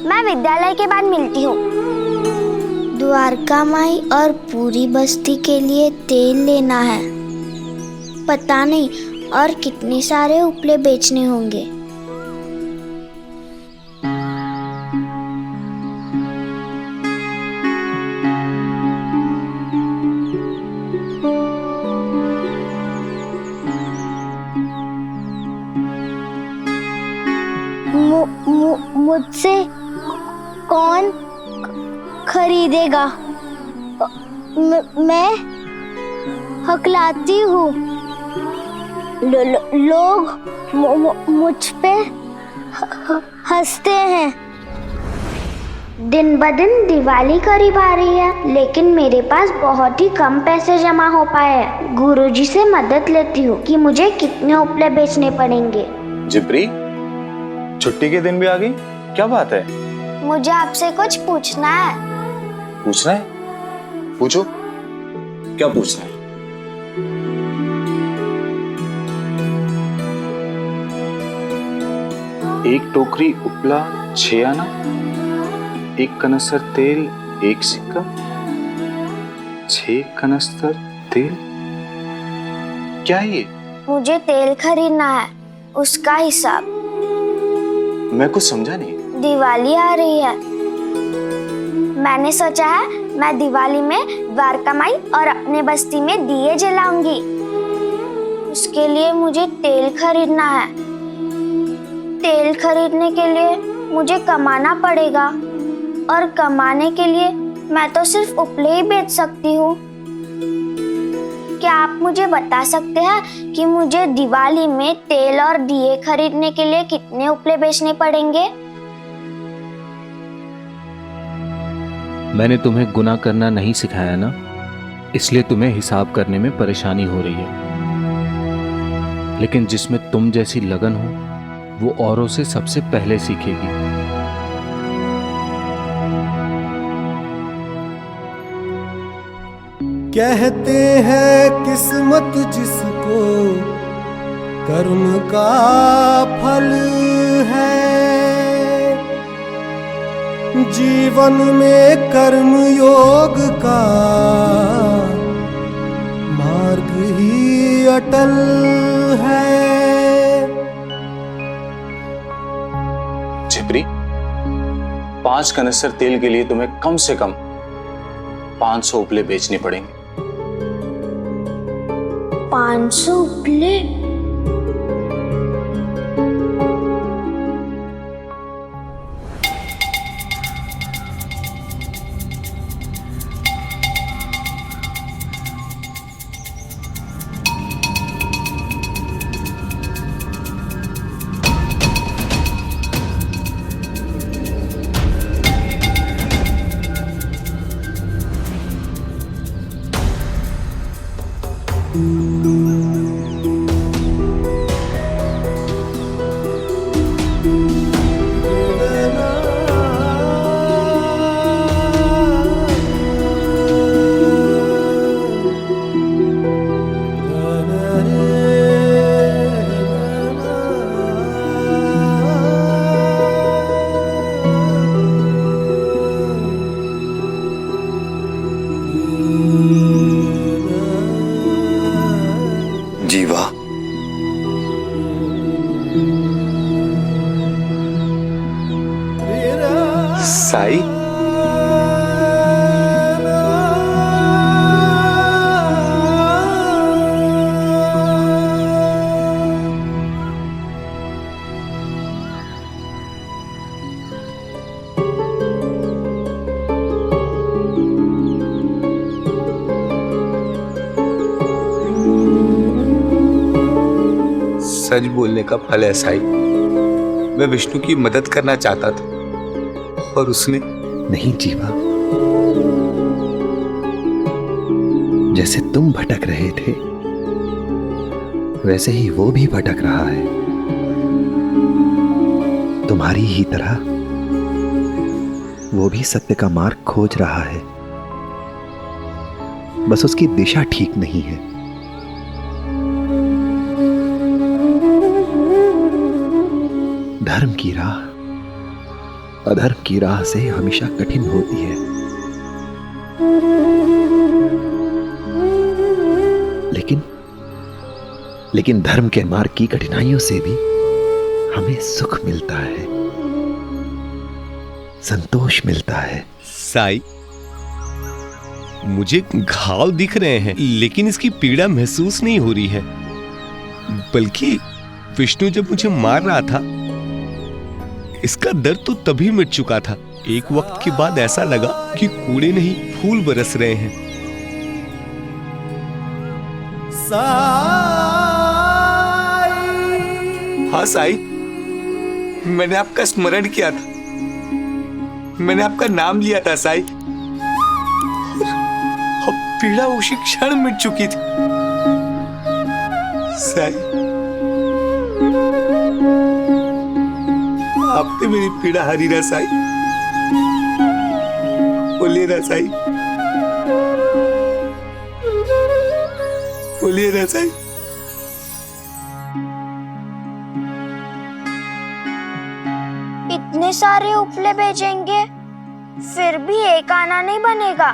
मैं विद्यालय के बाद मिलती हूँ। द्वारका माई और पूरी बस्ती के लिए तेल लेना है। पता नहीं और कितने सारे उपले बेचने होंगे। मुझसे कौन खरीदेगा? मैं हकलाती हूँ। लोग मुझ पे हंसते हैं। दिन ब दिन दिवाली करीब आ रही है, लेकिन मेरे पास बहुत ही कम पैसे जमा हो पाए हैं। गुरुजी से मदद लेती हूँ कि मुझे कितने उपले बेचने पड़ेंगे। जिप्री, छुट्टी के दिन भी आ गई, क्या बात है? मुझे आपसे कुछ पूछना है। पूछना है? पूछो, क्या पूछना है? एक टोकरी उपला 6 आना, एक कनस्तर तेल 1 सिक्का, 6 कनस्तर तेल। क्या है ये? मुझे तेल खरीदना है, उसका हिसाब। मैं कुछ समझा नहीं। दिवाली आ रही है, मैंने सोचा है मैं दिवाली में द्वारका माई और अपने बस्ती में दिए जलाऊंगी। उसके लिए मुझे तेल खरीदना है। तेल खरीदने के लिए मुझे कमाना पड़ेगा, और कमाने के लिए मैं तो सिर्फ उपले ही बेच सकती हूँ। क्या आप मुझे बता सकते हैं कि मुझे दिवाली में तेल और दिए खरीदने के लिए कितने उपले बेचने पड़ेंगे? मैंने तुम्हें गुनाह करना नहीं सिखाया ना, इसलिए तुम्हें हिसाब करने में परेशानी हो रही है। लेकिन जिसमें तुम जैसी लगन हो, वो औरों से सबसे पहले सीखेगी। कहते हैं किस्मत जिसको कर्म का फल है, जीवन में कर्म योग का मार्ग ही अटल है। झिपरी, 5 कनस्तर तेल के लिए तुम्हें कम से कम 500 उपले बेचने पड़ेंगे। 500 उपले? सच बोलने का फल है साई। मैं विष्णु की मदद करना चाहता था और उसने नहीं जीवा, जैसे तुम भटक रहे थे वैसे ही वो भी भटक रहा है, तुम्हारी ही तरह वो भी सत्य का मार्ग खोज रहा है, बस उसकी दिशा ठीक नहीं है। धर्म की राह अधर्म की राह से हमेशा कठिन होती है, लेकिन धर्म के मार्ग की कठिनाइयों से भी हमें सुख मिलता है, संतोष मिलता है। साई, मुझे घाव दिख रहे हैं लेकिन इसकी पीड़ा महसूस नहीं हो रही है, बल्कि विष्णु जब मुझे मार रहा था इसका दर्द तो तभी मिट चुका था। एक वक्त के बाद ऐसा लगा कि कूड़े नहीं फूल बरस रहे हैं। हाँ साई, मैंने आपका स्मरण किया था, मैंने आपका नाम लिया था साई, और पीड़ा उसी क्षण मिट चुकी थी। साई, आपने मेरी पीड़ा हरी ना साई, बोलिए ना साई, बोलिए ना साई। इतने सारे उपले भेजेंगे फिर भी एक आना नहीं बनेगा।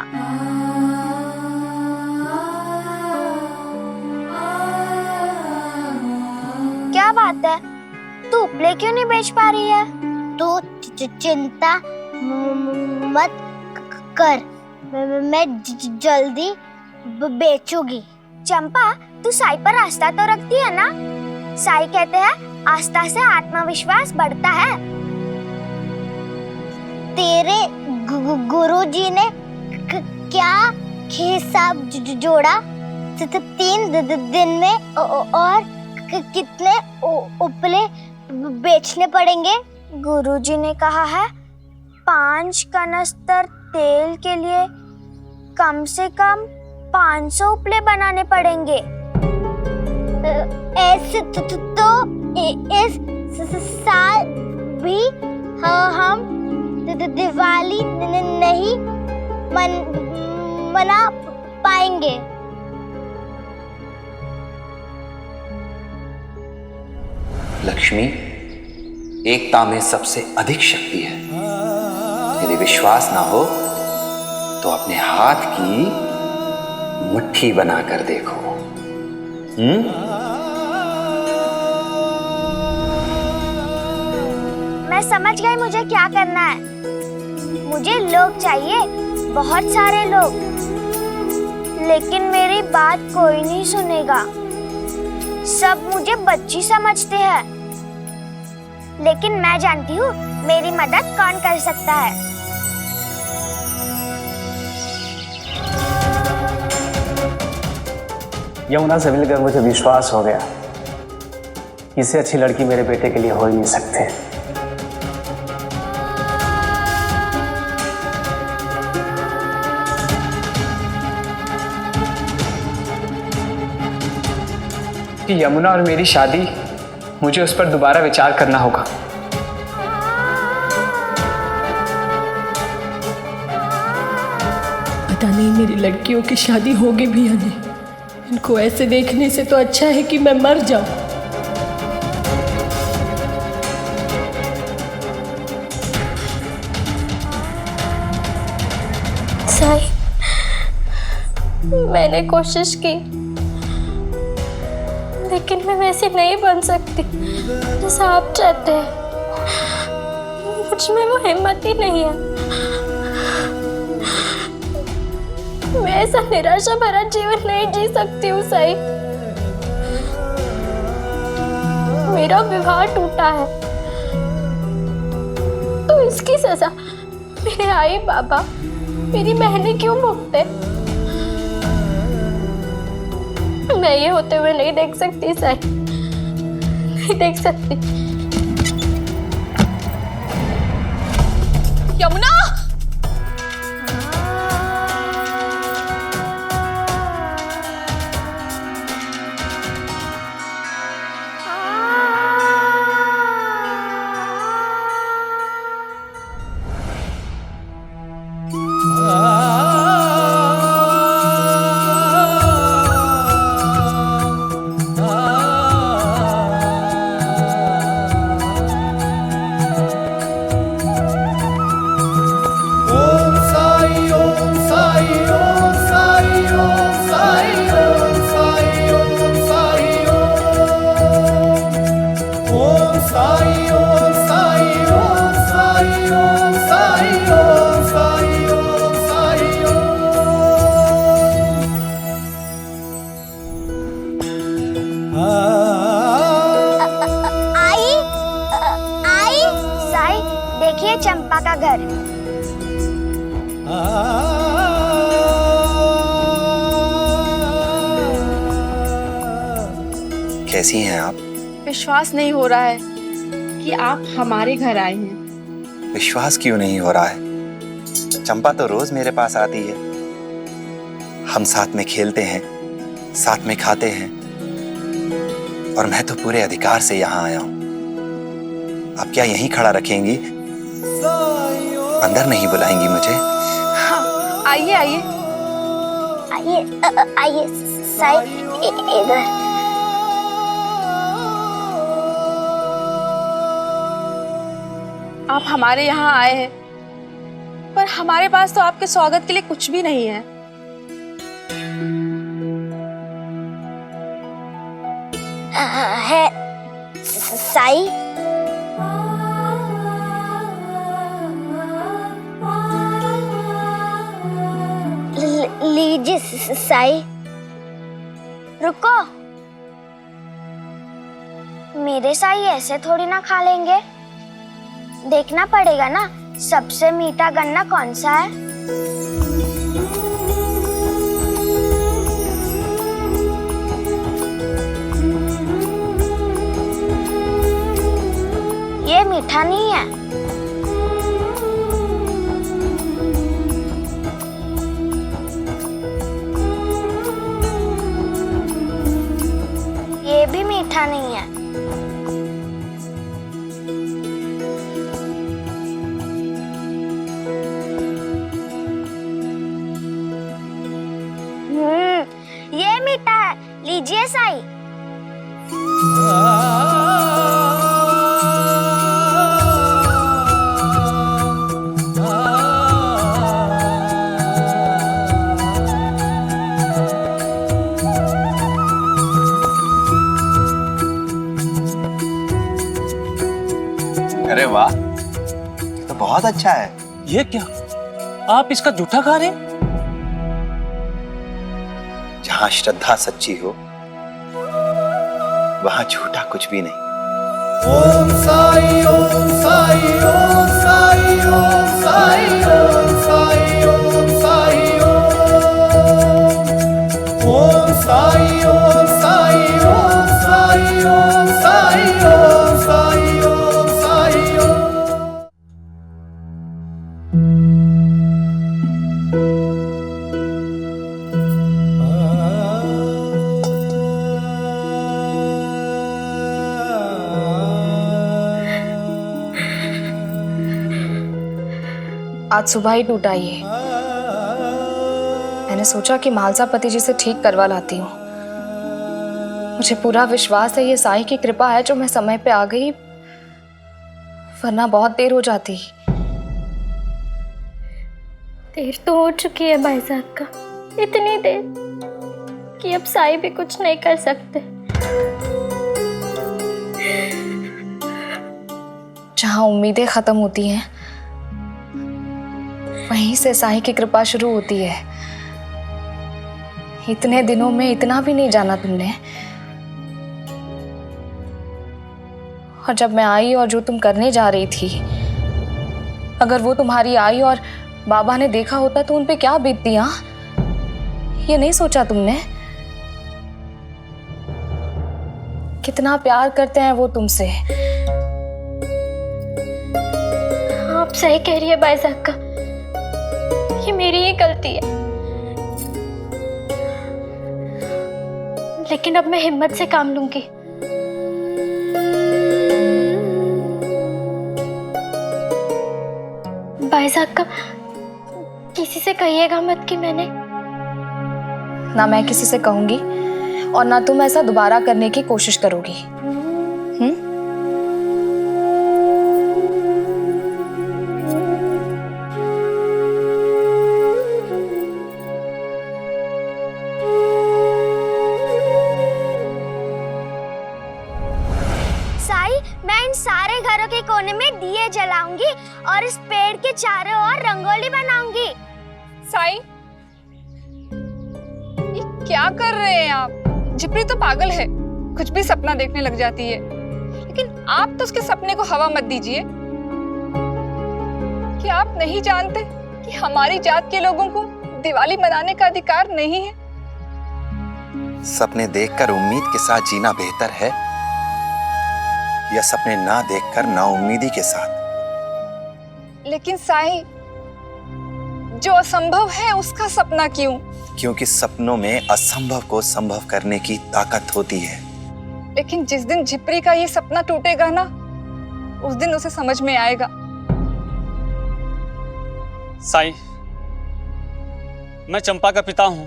क्या बात है, तू उपले क्यों नहीं बेच पा रही है? तू चिंता मत कर, मैं जल्दी बेचूंगी। चंपा, तू साई पर आस्था तो रखती है ना? साई कहते हैं आस्था से आत्मविश्वास बढ़ता है। तेरे गुरुजी ने क्या हिसाब जोड़ा? 3 दिन में और कितने उपले बेचने पड़ेंगे? गुरुजी ने कहा है 5 कनस्तर तेल के लिए कम से कम 500 उपले बनाने पड़ेंगे। ऐसे तो इस साल भी हम दिवाली नहीं मना पाएंगे। लक्ष्मी, एकता में सबसे अधिक शक्ति है। यदि विश्वास ना हो तो अपने हाथ की मुट्ठी बनाकर देखो। मैं समझ गई मुझे क्या करना है। मुझे लोग चाहिए, बहुत सारे लोग, लेकिन मेरी बात कोई नहीं सुनेगा। सब मुझे बच्ची समझते हैं, लेकिन मैं जानती हूँ मेरी मदद कौन कर सकता है। यमुना से मिलकर मुझे विश्वास हो गया, इससे अच्छी लड़की मेरे बेटे के लिए हो ही नहीं सकते। कि यमुना और मेरी शादी, मुझे उस पर दोबारा विचार करना होगा। पता नहीं मेरी लड़कियों की शादी होगी भी या नहीं। इनको ऐसे देखने से तो अच्छा है कि मैं मर जाऊं। साई, मैंने कोशिश की, लेकिन मैं वैसे नहीं बन सकती जैसा आप चाहते हैं। मुझ में वो हिम्मत ही नहीं है। मैं ऐसा निराशा भरा जीवन नहीं जी सकती हूँ साई। मेरा विवाह टूटा है तो इसकी सजा मेरे आई बाबा, मेरी बहनें क्यों भुगते? मैं ये होते हुए नहीं देख सकती साई, नहीं देख सकती। यमुना, आई साई, देखिए चंपा का घर। कैसी हैं आप? विश्वास नहीं हो रहा है कि आप हमारे घर आए हैं। विश्वास क्यों नहीं हो रहा है? चंपा तो रोज मेरे पास आती है, हम साथ में खेलते हैं, साथ में खाते हैं, और मैं तो पूरे अधिकार से यहाँ आया हूँ। आप क्या यहीं खड़ा रखेंगी? अंदर नहीं बुलाएंगी मुझे? हाँ, आइए आइए आइए आइए साई, इधर। आप हमारे यहाँ आए हैं, पर हमारे पास तो आपके स्वागत के लिए कुछ भी नहीं है। है साई, लीजिए साई। रुको, मेरे साई ऐसे थोड़ी ना खा लेंगे। देखना पड़ेगा ना सबसे मीठा गन्ना कौन सा है। ये मीठा नहीं है। ये भी मीठा नहीं है। ये मीठा है, लीजिए साई। अरे वाह, तो बहुत अच्छा है। ये क्या, आप इसका जूठा खा रहे हैं? जहां श्रद्धा सच्ची हो वहां झूठा कुछ भी नहीं। ओम साई ओम साई ओम साई ओम साई ओम साई ओम साई ओम साई ओम साई ओम साई ओम साई ओम साई ओम साई आज सुबह ही टूटा ये। मैंने सोचा कि मालसा पति जी से ठीक करवा लाती हूँ। मुझे पूरा विश्वास है ये साईं की कृपा है जो मैं समय पे आ गई, वरना बहुत देर हो जाती। देर तो हो चुकी है भाई साहब का, इतनी देर कि अब साईं भी कुछ नहीं कर सकते। जहाँ उम्मीदें खत्म होती हैं वहीं से साईं की कृपा शुरू होती है। इतने दिनों में इतना भी नहीं जाना तुमने। और जब मैं आई और जो तुम करने जा रही थी, अगर वो तुम्हारी आई और बाबा ने देखा होता तो उन पे क्या बीतती। हाँ, ये नहीं सोचा तुमने कितना प्यार करते हैं वो तुमसे। आप सही कह रही है बाई ज़क्का, ये मेरी ही गलती है, लेकिन अब मैं हिम्मत से काम लूंगी। बाई ज़क्का, किसी से कहिएगा मत कि मैंने। ना मैं किसी से कहूंगी और ना तुम ऐसा दोबारा करने की कोशिश करोगी। साई, मैं इन सारे घरों के कोने में दिए जलाऊंगी और इस पेड़ के चारों ओर रंगोली बनाऊंगी। साई, ये क्या कर रहे हैं आप? जिप्री तो पागल है, कुछ भी सपना देखने लग जाती है, लेकिन आप तो उसके सपने को हवा मत दीजिए। क्या आप नहीं जानते कि हमारी जात के लोगों को दिवाली मनाने का अधिकार नहीं है? सपने देखकर उम्मीद के साथ जीना बेहतर है या सपने ना देखकर नाउम्मीदी के साथ? लेकिन साई, जो असंभव है उसका सपना क्यों? क्योंकि सपनों में असंभव को संभव करने की ताकत होती है। लेकिन जिस दिन झिपरी का ये सपना टूटेगा ना, उस दिन उसे समझ में आएगा। साईं, मैं चंपा का पिता हूं।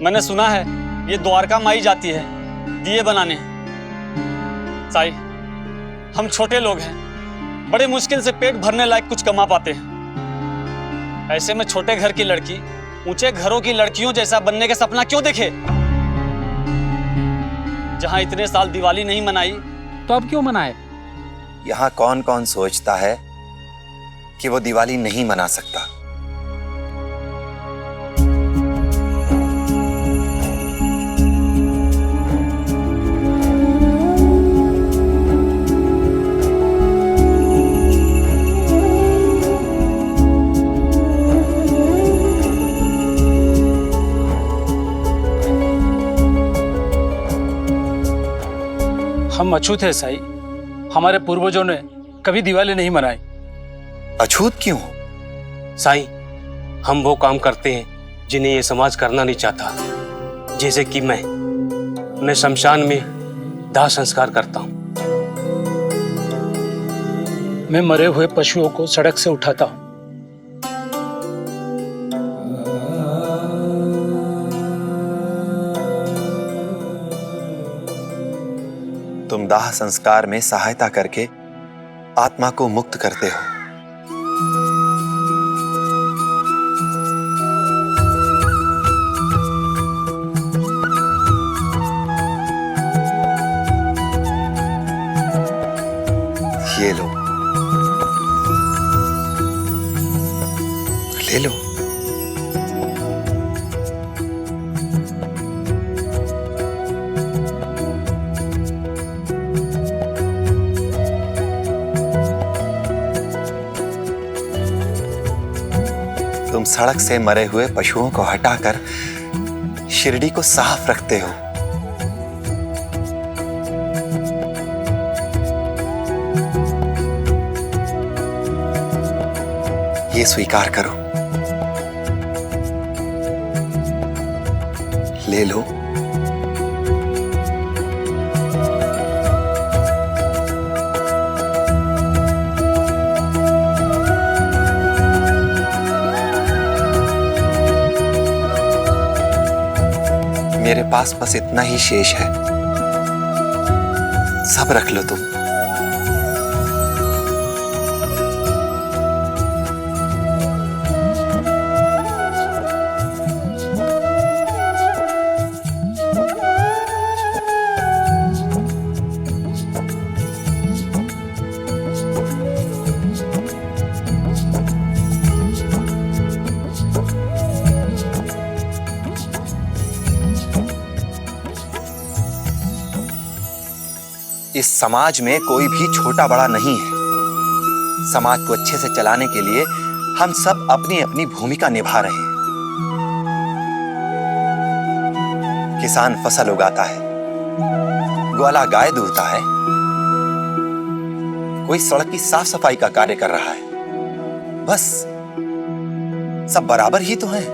मैंने सुना है ये द्वारका माई जाती है दिए बनाने। साईं, हम छोटे लोग हैं, बड़े मुश्किल से पेट भरने लायक कुछ कमा पाते हैं। ऐसे में छोटे घर की लड़की ऊंचे घरों की लड़कियों जैसा बनने का सपना क्यों देखे? जहां इतने साल दिवाली नहीं मनाई तो अब क्यों मनाए? यहाँ कौन कौन सोचता है कि वो दिवाली नहीं मना सकता? हम अछूत है साईं, हमारे पूर्वजों ने कभी दिवाली नहीं मनाई। अछूत क्यों? साईं, हम वो काम करते हैं जिन्हें ये समाज करना नहीं चाहता। जैसे कि मैं शमशान में दाह संस्कार करता हूँ। मैं मरे हुए पशुओं को सड़क से उठाता हूँ। तुम दाह संस्कार में सहायता करके आत्मा को मुक्त करते हो। ये लो, ले लो। तुम सड़क से मरे हुए पशुओं को हटाकर शिरडी को साफ रखते हो। ये स्वीकार करो, ले लो। मेरे पास बस इतना ही शेष है, सब रख लो तुम। इस समाज में कोई भी छोटा बड़ा नहीं है। समाज को अच्छे से चलाने के लिए हम सब अपनी अपनी भूमिका निभा रहे हैं। किसान फसल उगाता है, ग्वाला गाय दूहता है, कोई सड़क की साफ सफाई का कार्य कर रहा है। बस सब बराबर ही तो हैं।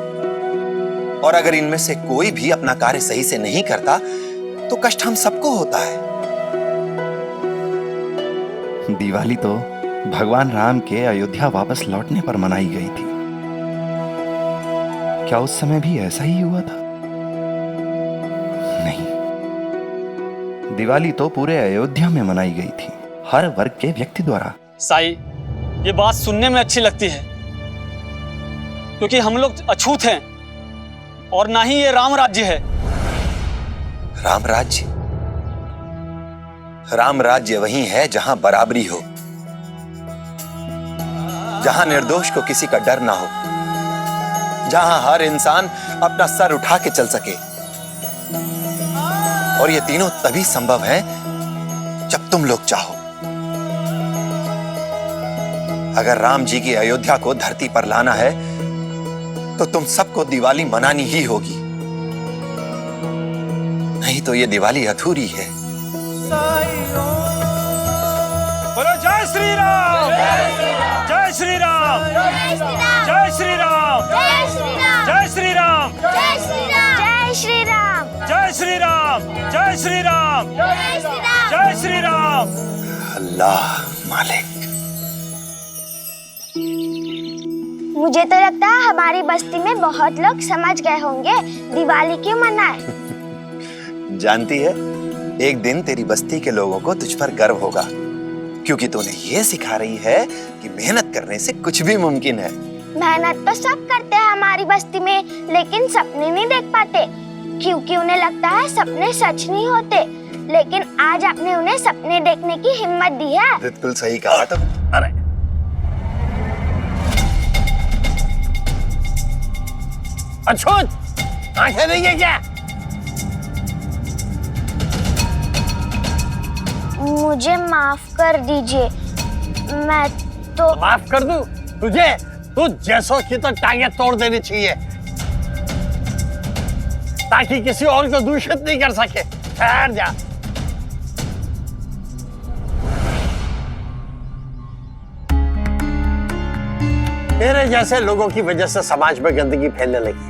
और अगर इनमें से कोई भी अपना कार्य सही से नहीं करता तो कष्ट हम सबको होता है। दिवाली तो भगवान राम के अयोध्या वापस लौटने पर मनाई गई थी। क्या उस समय भी ऐसा ही हुआ था? नहीं, दिवाली तो पूरे अयोध्या में मनाई गई थी, हर वर्ग के व्यक्ति द्वारा। साई, ये बात सुनने में अच्छी लगती है क्योंकि हम लोग अछूत हैं और ना ही ये राम राज्य है। राम राज्य? राम राज्य वही है जहां बराबरी हो, जहां निर्दोष को किसी का डर ना हो, जहां हर इंसान अपना सर उठा के चल सके। और ये तीनों तभी संभव है जब तुम लोग चाहो। अगर राम जी की अयोध्या को धरती पर लाना है तो तुम सबको दिवाली मनानी ही होगी, नहीं तो ये दिवाली अधूरी है। बोलो जय श्री राम, जय श्री राम, जय श्री राम, जय श्री राम, जय श्री राम, जय श्री राम, जय श्री राम, जय श्री राम, जय श्री राम, जय श्री राम। अल्लाह मालिक। मुझे तो लगता है हमारी बस्ती में बहुत लोग समझ गए होंगे दिवाली क्यों मनाए। जानती है, एक दिन तेरी बस्ती के लोगों को तुझ पर गर्व होगा, क्योंकि तूने ये सिखा रही है कि मेहनत करने से कुछ भी मुमकिन है। मेहनत तो सब करते हैं हमारी बस्ती में, लेकिन सपने नहीं देख पाते क्योंकि उन्हें लगता है सपने सच नहीं होते। लेकिन आज आपने उन्हें सपने देखने की हिम्मत दी है। बिल्कुल सही कहा तुम। अरे अछूत, आंखें नहीं है क्या? मुझे माफ कर दीजिए, मैं तो माफ कर दूं तुझे? तू जैसों की तो टांगे तोड़ देनी चाहिए ताकि किसी और को दूषित नहीं कर सके। ठहर जा। तेरे जैसे लोगों की वजह से समाज में गंदगी फैलने लगी।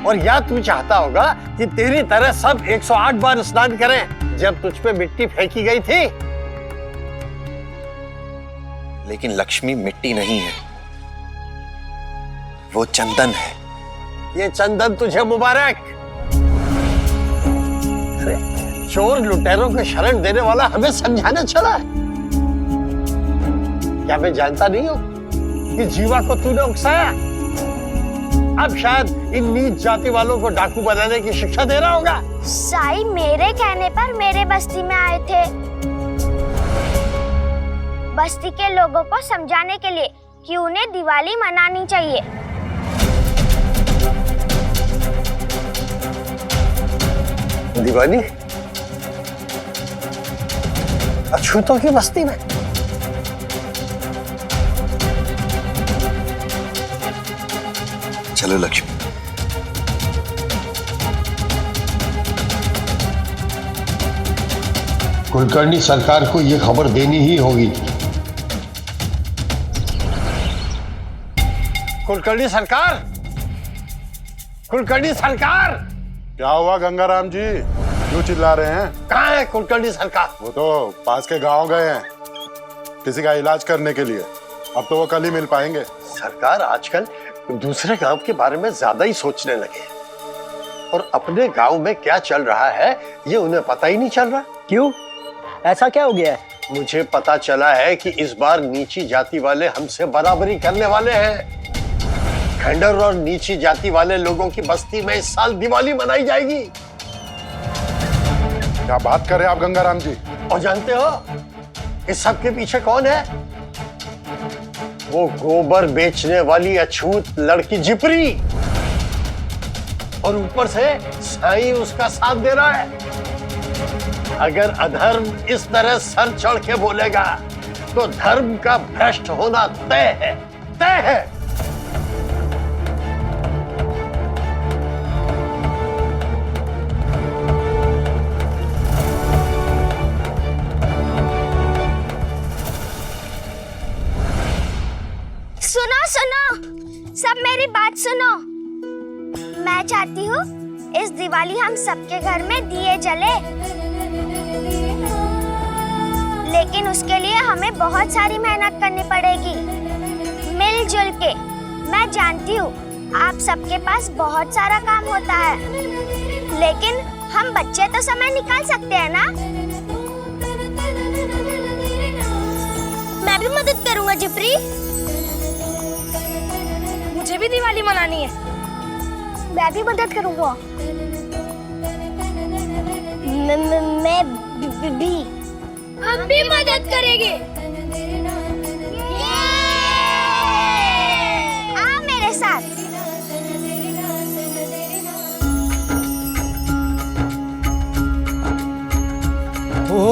और या तू चाहता होगा कि तेरी तरह सब 108 बार स्नान करें जब तुझ पे मिट्टी फेंकी गई थी। लेकिन लक्ष्मी मिट्टी नहीं है, वो चंदन है। ये चंदन तुझे मुबारक। अरे चोर लुटेरों को शरण देने वाला हमें समझाने चला है। क्या मैं जानता नहीं हूं कि जीवा को तूने उकसाया? अब शायद इन नीच जाति वालों को डाकू बनाने की शिक्षा दे रहा होगा। साई मेरे कहने पर मेरे बस्ती में आए थे, बस्ती के लोगों को समझाने के लिए कि उन्हें दिवाली मनानी चाहिए। दिवाली? अछूतों की बस्ती में? चलो लक्ष्मी। कुलकर्णी सरकार को यह खबर देनी ही होगी। कुलकर्णी सरकार, कुलकर्णी सरकार। क्या हुआ गंगाराम जी, क्यों चिल्ला रहे हैं? कहाँ है कुलकर्णी सरकार? वो तो पास के गांव गए हैं किसी का इलाज करने के लिए। अब तो वो कल ही मिल पाएंगे। सरकार आजकल दूसरे गांव के बारे में ज्यादा ही सोचने लगे और अपने गांव में क्या चल रहा है ये उन्हें पता ही नहीं चल रहा। क्यों, ऐसा क्या हो गया है? मुझे पता चला है कि इस बार नीची जाति वाले हमसे बराबरी करने वाले हैं। खंडर और नीची जाति वाले लोगों की बस्ती में इस साल दिवाली मनाई जाएगी। क्या बात कर रहे हैं आप गंगाराम जी? और जानते हो इस सब के पीछे कौन है? वो गोबर बेचने वाली अछूत लड़की जिपरी, और ऊपर से साईं उसका साथ दे रहा है। अगर अधर्म इस तरह सर चढ़ के बोलेगा तो धर्म का भ्रष्ट होना तय है, तय है। सुनो, सब मेरी बात सुनो। मैं चाहती हूँ इस दिवाली हम सबके घर में दिए जले, लेकिन उसके लिए हमें बहुत सारी मेहनत करनी पड़ेगी, मिलजुल के। मैं जानती हूँ आप सबके पास बहुत सारा काम होता है, लेकिन हम बच्चे तो समय निकाल सकते हैं ना। मैं भी मदद करूँगा जिप्री। मुझे भी दिवाली मनानी है। मैं भी मदद करूँगा। मैं भी। हम भी मदद करेंगे। आ मेरे साथ। ओ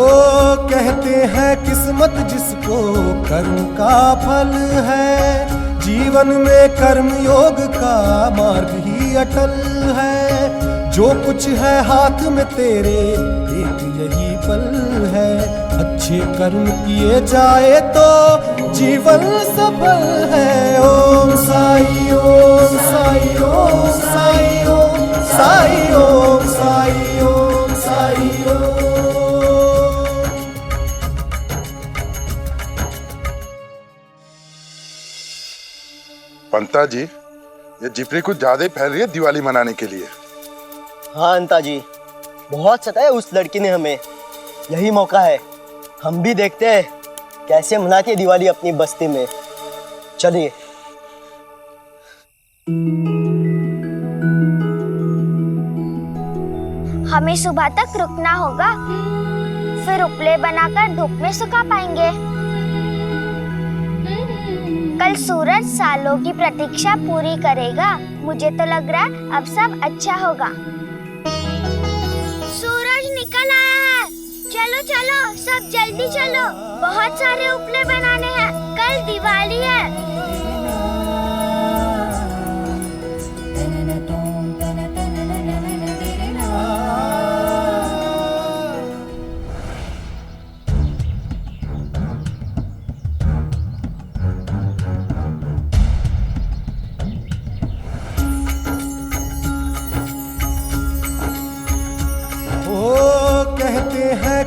कहते हैं किस्मत जिसको कर्म का फल है, जीवन में कर्म योग का मार्ग ही अटल है। जो कुछ है हाथ में तेरे एक यही पल है, अच्छे कर्म किए जाए तो जीवन सफल है। ओम साई ओम साई ओम साई ओम साई ओम साई ओम साई ओम। पंता जी, ये जिपरी कुछ ज्यादा ही फैल रही है दिवाली मनाने के लिए। हाँ अंता जी, बहुत सताया उस लड़की ने हमें। यही मौका है, हम भी देखते हैं कैसे मनाती है दिवाली अपनी बस्ती में। चलिए। हमें सुबह तक रुकना होगा, फिर उपले बनाकर धूप में सुखा पाएंगे। कल सूरज सालों की प्रतीक्षा पूरी करेगा। मुझे तो लग रहा है अब सब अच्छा होगा। सूरज निकल आया है। चलो चलो सब जल्दी चलो, बहुत सारे उपले बनाने हैं, कल दिवाली है।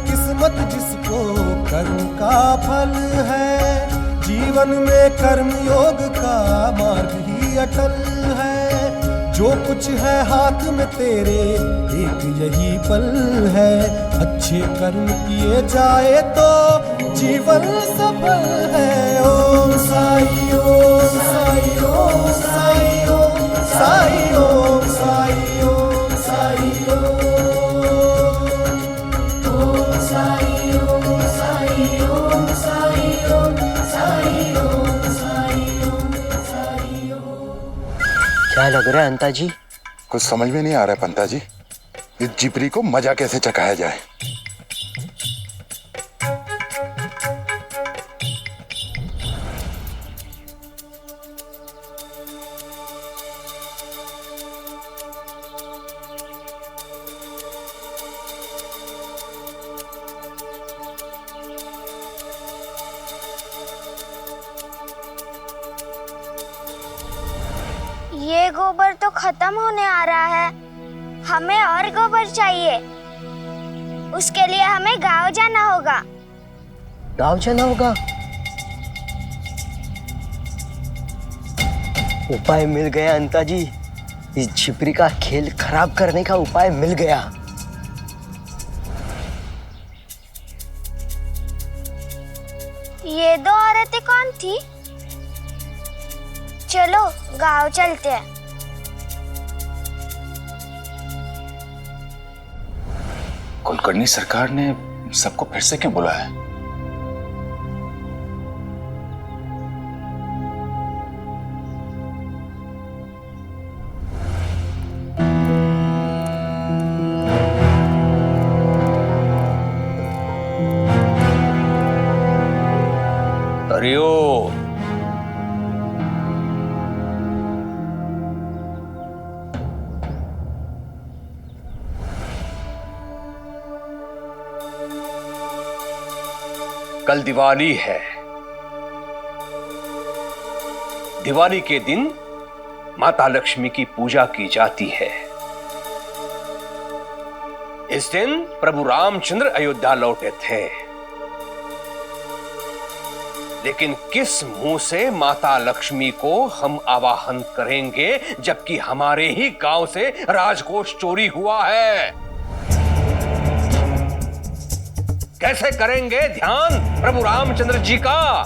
किस्मत जिसको कर्म का फल है, जीवन में कर्म योग का मार्ग ही अटल है। जो कुछ है हाथ में तेरे एक यही पल है, अच्छे कर्म किए जाए तो जीवन सफल है। ओम साई ओम साई ओम साई ओम साई ओम साई ओम साई ओम। क्या लग रहा है अंता जी? कुछ समझ में नहीं आ रहा है पंता जी, इस जिपरी को मजा कैसे चखाया जाए। ये गोबर तो खत्म होने आ रहा है, हमें और गोबर चाहिए। उसके लिए हमें गांव जाना होगा। गांव जाना होगा? उपाय मिल गया अंता जी, इस छिपरी का खेल खराब करने का उपाय मिल गया। ये दो औरतें कौन थी? चलो गांव चलते हैं। कुलकर्णी सरकार ने सबको फिर से क्यों बुलाया? हरिओम। कल दिवाली है, दिवाली के दिन माता लक्ष्मी की पूजा की जाती है। इस दिन प्रभु रामचंद्र अयोध्या लौटे थे, लेकिन किस मुंह से माता लक्ष्मी को हम आवाहन करेंगे जबकि हमारे ही गांव से राजकोष चोरी हुआ है? कैसे करेंगे ध्यान प्रभु रामचंद्र जी का,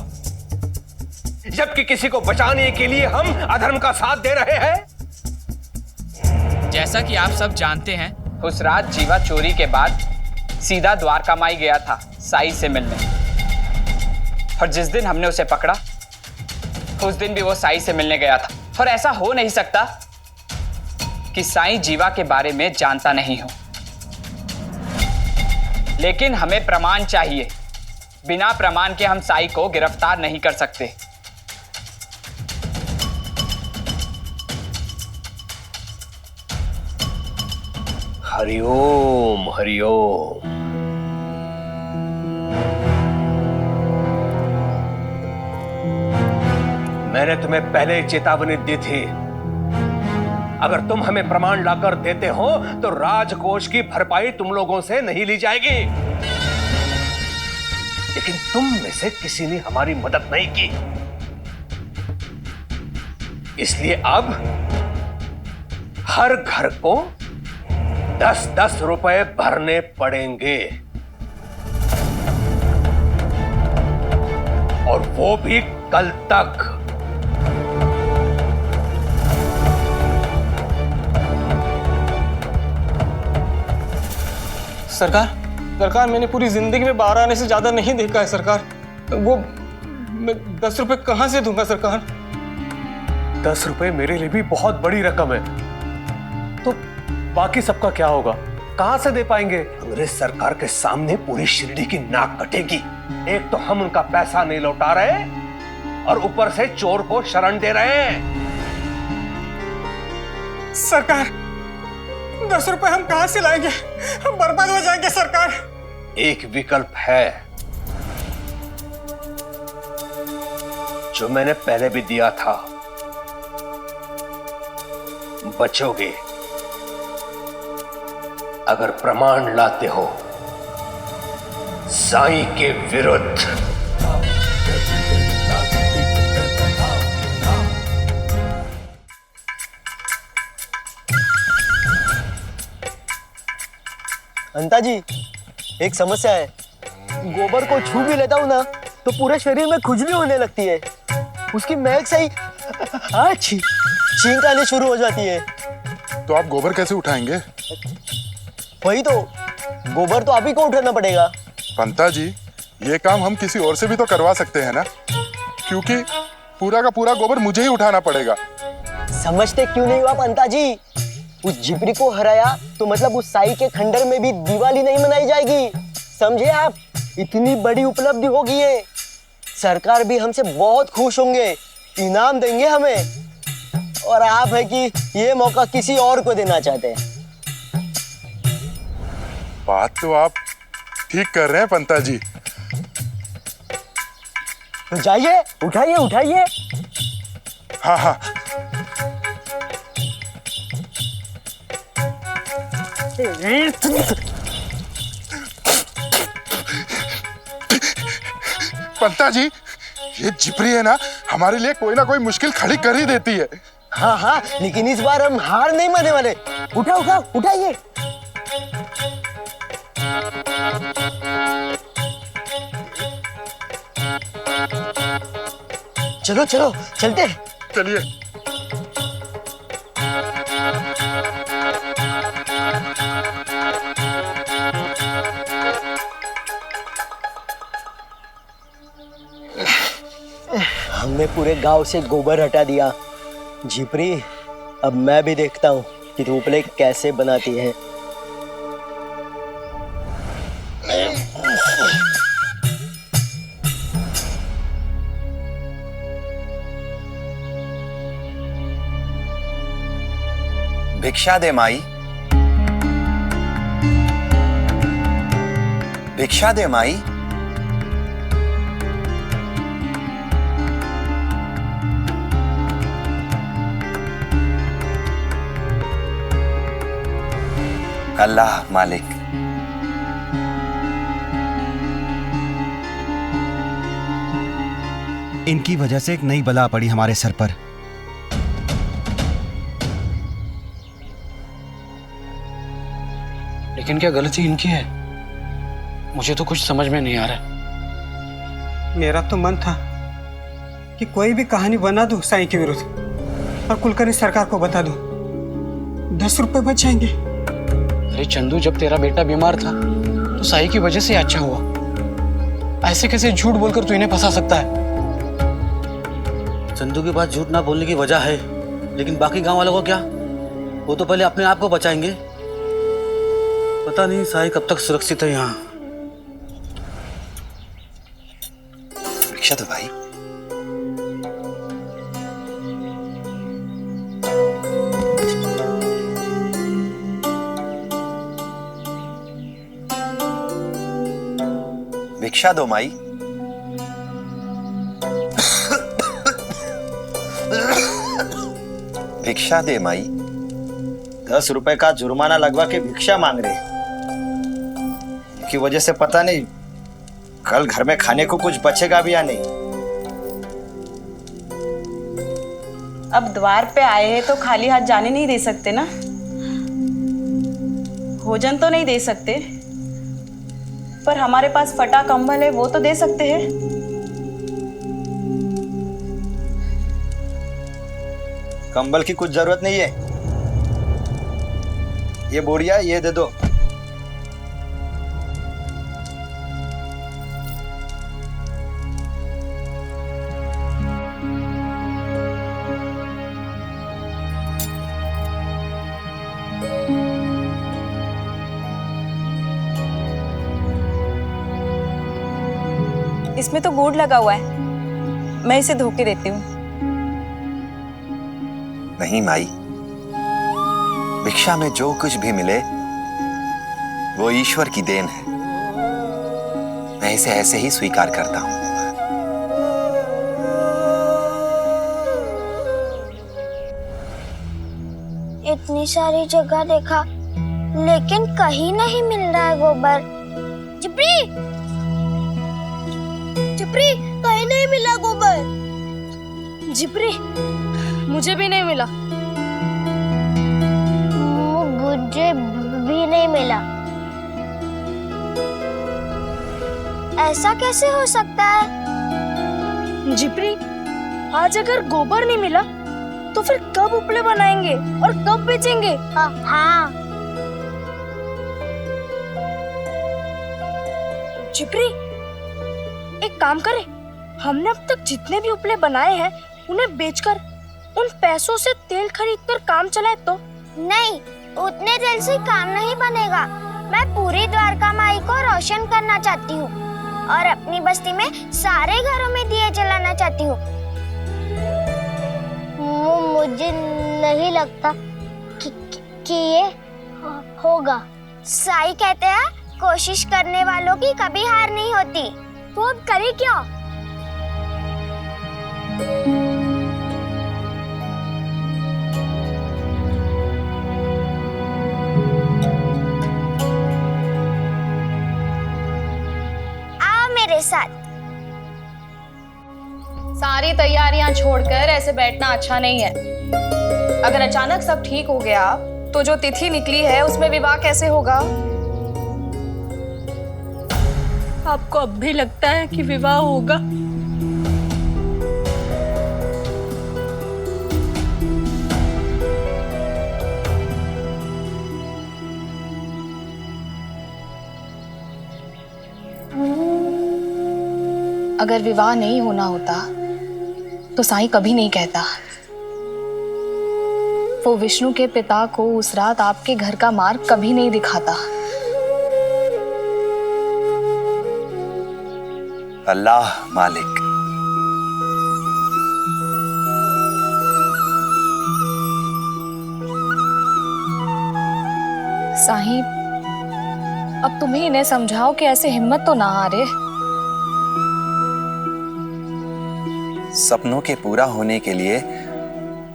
जबकि किसी को बचाने के लिए हम अधर्म का साथ दे रहे हैं? जैसा कि आप सब जानते हैं, उस रात जीवा चोरी के बाद सीधा द्वारका माई गया था साई से मिलने, और जिस दिन हमने उसे पकड़ा उस दिन भी वो साई से मिलने गया था। और ऐसा हो नहीं सकता कि साई जीवा के बारे में जानता नहीं हो, लेकिन हमें प्रमाण चाहिए। बिना प्रमाण के हम साई को गिरफ्तार नहीं कर सकते। हरिओम हरिओम। मैंने तुम्हें पहले चेतावनी दी थी, अगर तुम हमें प्रमाण लाकर देते हो तो राजकोष की भरपाई तुम लोगों से नहीं ली जाएगी। लेकिन तुम में से किसी ने हमारी मदद नहीं की, इसलिए अब हर घर को 10-10 रुपए भरने पड़ेंगे, और वो भी कल तक। सरकार मैंने पूरी जिंदगी में 12 आने से ज्यादा नहीं देखा है सरकार। वो मैं 10 रुपए कहां से दूंगा सरकार? 10 रुपए मेरे लिए भी बहुत बड़ी रकम है, तो बाकी सबका क्या होगा? कहां से दे पाएंगे? अंग्रेज सरकार के सामने पूरी शिरडी की नाक कटेगी। एक तो हम उनका पैसा नहीं लौटा रहे और ऊपर से चोर को शरण दे रहे हैं। सरकार 10 रुपए हम कहां से लाएंगे? हम बर्बाद हो जाएंगे सरकार। एक विकल्प है जो मैंने पहले भी दिया था, बचोगे अगर प्रमाण लाते हो साईं के विरुद्ध। अंता जी, एक समस्या है। गोबर को छू भी लेता हूँ ना तो पूरे शरीर में खुजली होने लगती है। उसकी महक से ही छींक आनी शुरू हो जाती है। तो आप गोबर कैसे उठाएंगे? वही तो, गोबर तो आप ही को उठाना पड़ेगा। पंता जी, ये काम हम किसी और से भी तो करवा सकते हैं ना, क्योंकि पूरा का पूरा गोबर मुझे ही उठाना पड़ेगा। समझते क्यों नहीं हो आप अंता जी? उस जिपरी को हराया तो मतलब उस साई के खंडर में भी दिवाली नहीं मनाई जाएगी, समझे आप? इतनी बड़ी उपलब्धि होगी ये। सरकार भी हमसे बहुत खुश होंगे, इनाम देंगे हमें। और आप है कि ये मौका किसी और को देना चाहते हैं। बात तो आप ठीक कर रहे हैं पंता जी। तो जाइए, उठाइए उठाइए। हाँ हाँ। पंता जी, ये जिपरी है ना, हमारे लिए कोई ना कोई मुश्किल खड़ी कर ही देती है। हाँ हाँ, लेकिन इस बार हम हार नहीं मानने वाले। उठाओ उठाओ उठाइए। चलो चलो चलते। चलिए। हमने पूरे गांव से गोबर हटा दिया। झिपरी, अब मैं भी देखता हूँ कि रूपले कैसे बनाती है। भिक्षा दे माई, भिक्षा दे माई। अल्लाह मालिक। इनकी वजह से एक नई बला पड़ी हमारे सर पर। लेकिन क्या गलती इनकी है? मुझे तो कुछ समझ में नहीं आ रहा। मेरा तो मन था कि कोई भी कहानी बना दूं साईं के विरुद्ध और कुलकर्णी सरकार को बता दूं, 10 रुपए बच जाएंगे। अरे चंदू, जब तेरा बेटा बीमार था तो साई की वजह से अच्छा हुआ। ऐसे कैसे झूठ बोलकर तू इन्हें फंसा सकता है? चंदू के पास झूठ ना बोलने की वजह है, लेकिन बाकी गांव वालों को क्या? वो तो पहले अपने आप को बचाएंगे। पता नहीं साई कब तक सुरक्षित है यहाँ। भिक्षा दो भाई। भिक्षा दो माई। भिक्षा दे माई। 10 रुपए का जुर्माना लगवा के भिक्षा मांग रहे, की वजह से पता नहीं कल घर में खाने को कुछ बचेगा भी या नहीं। अब द्वार पे आए हैं तो खाली हाथ जाने नहीं दे सकते ना। भोजन तो नहीं दे सकते, पर हमारे पास फटा कंबल है, वो तो दे सकते हैं। कंबल की कुछ जरूरत नहीं है, ये बोरिया ये दे दो। इसमें तो गुड़ लगा हुआ है, मैं इसे धो के देती हूँ। नहीं माई, भिक्षा में जो कुछ भी मिले वो ईश्वर की देन है। मैं इसे ऐसे ही स्वीकार करता हूं। इतनी सारी जगह देखा, लेकिन कहीं नहीं मिल रहा है गोबर। जिप्री, जिप्री, कहीं नहीं मिला गोबर। जिप्री, मुझे भी नहीं मिला। मुझे भी नहीं मिला। ऐसा कैसे हो सकता है? जिप्री, आज अगर गोबर नहीं मिला तो फिर कब उपले बनाएंगे और कब बेचेंगे? हाँ। जिप्री, एक काम करें, हमने अब तक जितने भी उपले बनाए हैं उन्हें बेचकर उन पैसों से तेल खरीदकर काम चलाए तो? नहीं, उतने तेल से काम नहीं बनेगा। मैं पूरी द्वारका माई को रोशन करना चाहती हूँ और अपनी बस्ती में सारे घरों में दिए जलाना चाहती हूँ। मुझे नहीं लगता कि ये होगा। साई कहते हैं कोशिश करने वालों की कभी हार नहीं होती। तो अब करे क्या? आओ मेरे साथ। सारी तैयारियां छोड़कर ऐसे बैठना अच्छा नहीं है। अगर अचानक सब ठीक हो गया तो जो तिथि निकली है उसमें विवाह कैसे होगा? आपको अब भी लगता है कि विवाह होगा? अगर विवाह नहीं होना होता तो साईं कभी नहीं कहता। वो विष्णु के पिता को उस रात आपके घर का मार्ग कभी नहीं दिखाता। अल्लाह मालिक। साईं, अब तुम्हें इन्हें समझाओ कि ऐसे हिम्मत तो ना हारे। सपनों के पूरा होने के लिए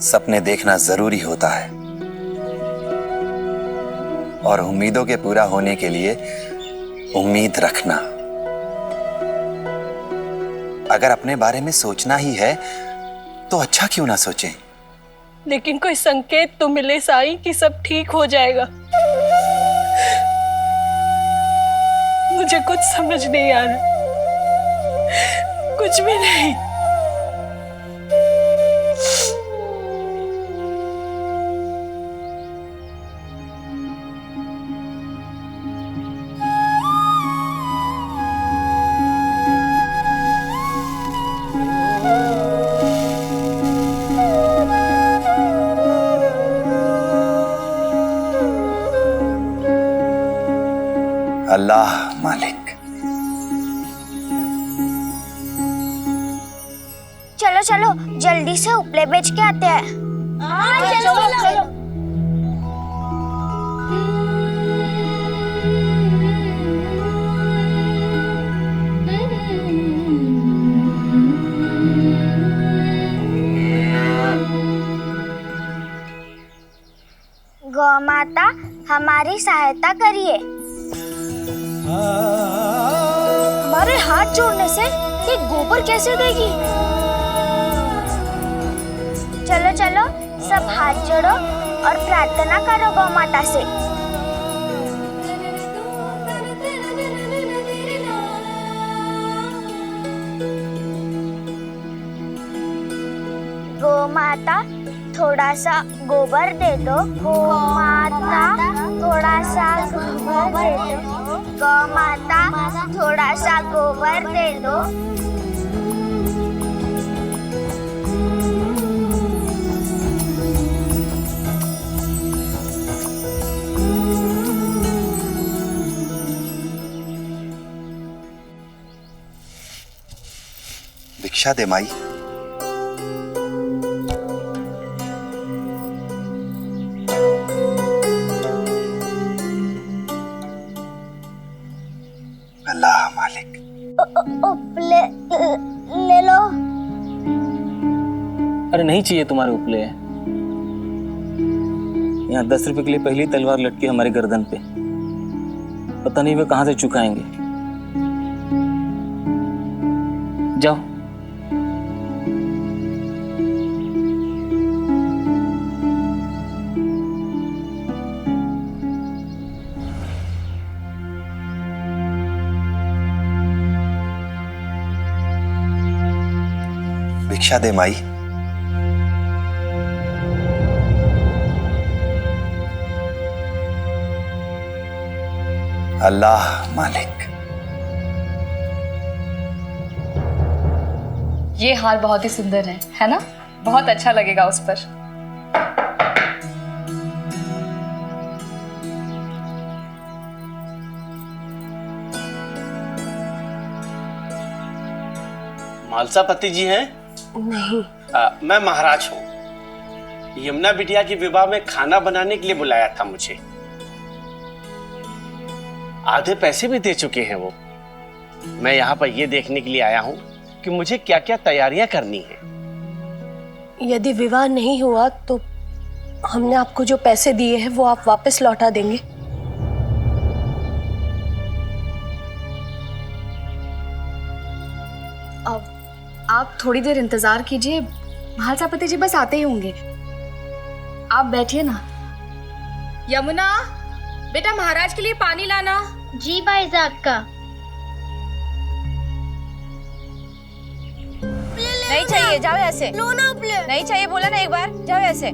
सपने देखना जरूरी होता है। और उम्मीदों के पूरा होने के लिए उम्मीद रखना। अगर अपने बारे में सोचना ही है तो अच्छा क्यों ना सोचें। लेकिन कोई संकेत तो मिले साईं कि सब ठीक हो जाएगा। मुझे कुछ समझ नहीं आ रहा, कुछ भी नहीं। अल्लाह मालिक। चलो चलो जल्दी से उपले बेच के आते हैं। चलो चलो। गौ माता हमारी सहायता करिए। हमारे हाथ जोड़ने से ये गोबर कैसे देगी? चलो चलो सब हाथ जोड़ो और प्रार्थना करो गौ माता से। गौ माता थोड़ा सा गोबर दे दो। गौ माता थोड़ा सा गोबर दे दो। गौ माता थोड़ा सा गोबर दे दो। भिक्षा दे माई। अल्लाह मालिक। ले लो। अरे नहीं चाहिए तुम्हारे उपले। यहाँ 10 रुपए के लिए पहली तलवार लटकी हमारे गर्दन पे, पता नहीं वे कहां से चुकाएंगे। जाओ। भिक्षा दे माई। अल्लाह मालिक। ये हार बहुत ही सुंदर है ना? बहुत अच्छा लगेगा उस पर। मालसापति जी हैं? नहीं। मैं महाराज हूँ। यमुना बिटिया की विवाह में खाना बनाने के लिए बुलाया था मुझे। आधे पैसे भी दे चुके हैं वो। मैं यहाँ पर ये देखने के लिए आया हूँ कि मुझे क्या क्या तैयारियां करनी है। यदि विवाह नहीं हुआ तो हमने आपको जो पैसे दिए हैं वो आप वापस लौटा देंगे। अब आप थोड़ी देर इंतजार कीजिए, महालसापति जी बस आते ही होंगे। आप बैठिए ना। यमुना बेटा महाराज के लिए पानी लाना। जी भाई का। नहीं चाहिए, जाओ ऐसे। नहीं चाहिए बोला ना एक बार, जाओ ऐसे।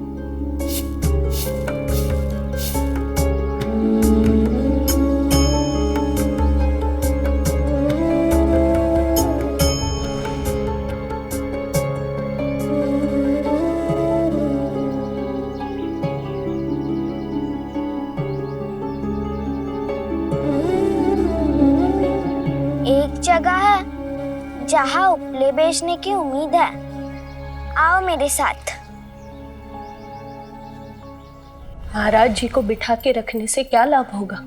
एक जगह है जहाँ उपले बेचने की उम्मीद है। आओ मेरे साथ। महाराज जी को बिठा के रखने से क्या लाभ होगा?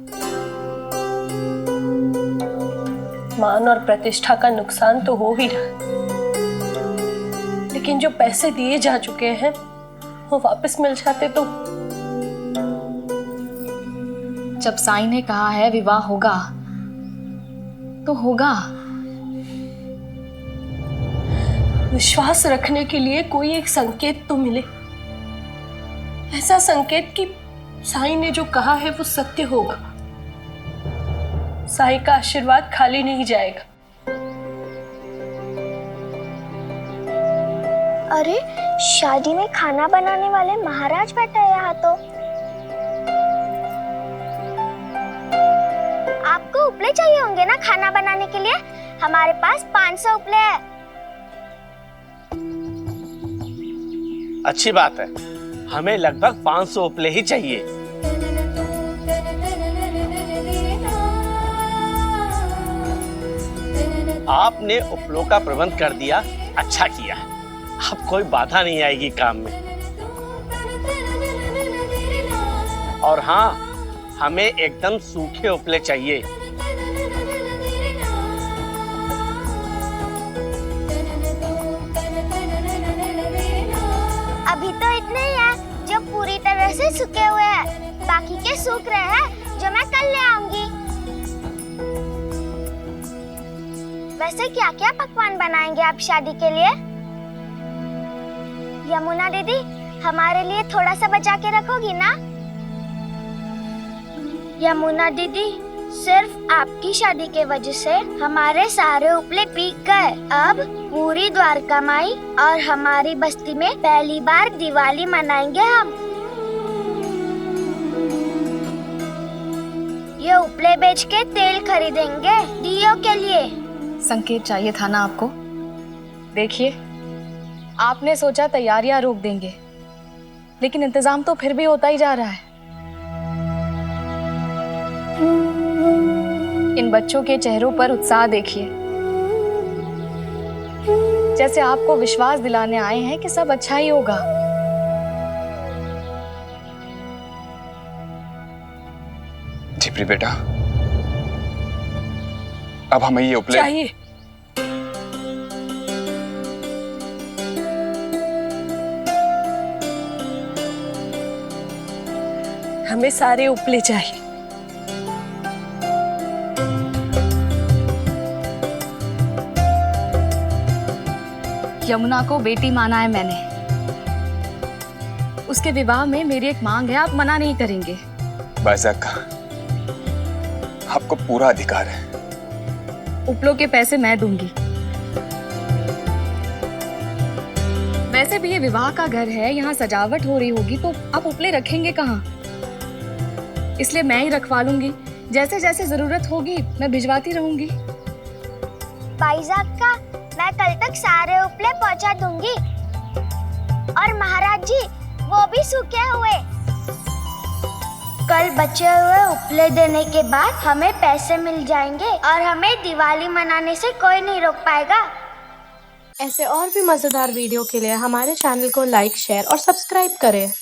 मान और प्रतिष्ठा का नुकसान तो हो ही रहा, लेकिन जो पैसे दिए जा चुके हैं वो वापस मिल जाते तो जब साईं ने कहा है विवाह होगा तो होगा। विश्वास रखने के लिए कोई एक संकेत तो मिले, ऐसा संकेत कि साईं ने जो कहा है वो सत्य होगा। साईं का आशीर्वाद खाली नहीं जाएगा। अरे शादी में खाना बनाने वाले महाराज बैठे हैं यहाँ तो। आपको उपले चाहिए होंगे ना खाना बनाने के लिए? हमारे पास 500 उपले हैं। अच्छी बात है, हमें लगभग 500 उपले ही चाहिए। आपने उपलों का प्रबंध कर दिया, अच्छा किया। अब कोई बाधा नहीं आएगी काम में। और हाँ, हमें एकदम सूखे उपले चाहिए। अभी तो इतने ही हैं जो पूरी तरह से सूखे हुए हैं, बाकी के सूख रहे हैं जो मैं कल ले आऊंगी। वैसे क्या क्या पकवान बनाएंगे आप शादी के लिए? यमुना दीदी, हमारे लिए थोड़ा सा बचा के रखोगी ना? यमुना दीदी, सिर्फ आपकी शादी के वजह से हमारे सारे उपले पीक गए। अब पूरी द्वारका माई और हमारी बस्ती में पहली बार दिवाली मनाएंगे हम। ये उपले बेच के तेल खरीदेंगे दियों के लिए। संकेत चाहिए था ना आपको? देखिए, आपने सोचा तैयारियां रोक देंगे, लेकिन इंतजाम तो फिर भी होता ही जा रहा है। इन बच्चों के चेहरों पर उत्साह देखिए, जैसे आपको विश्वास दिलाने आए हैं कि सब अच्छा ही होगा। झिपरी बेटा, अब हमें ये उपले चाहिए। हमें सारे उपले चाहिए। यमुना को बेटी माना है मैंने। उसके विवाह में मेरी एक मांग है, आप मना नहीं करेंगे। बाइज़ा का आपको पूरा अधिकार है। उपलों के पैसे मैं दूंगी। वैसे भी ये विवाह का घर है, यहाँ सजावट हो रही होगी, तो आप उपले रखेंगे कहाँ? इसलिए मैं ही रखवा लूंगी। जैसे जैसे जरूरत होगी मैं भिजवाती रहूंगी। बाइज़ा का, मैं कल तक सारे उपले पहुंचा दूंगी। और महाराज जी, वो भी सूखे हुए। कल बचे हुए उपले देने के बाद हमें पैसे मिल जाएंगे और हमें दिवाली मनाने से कोई नहीं रोक पाएगा। ऐसे और भी मजेदार वीडियो के लिए हमारे चैनल को लाइक, शेयर और सब्सक्राइब करें।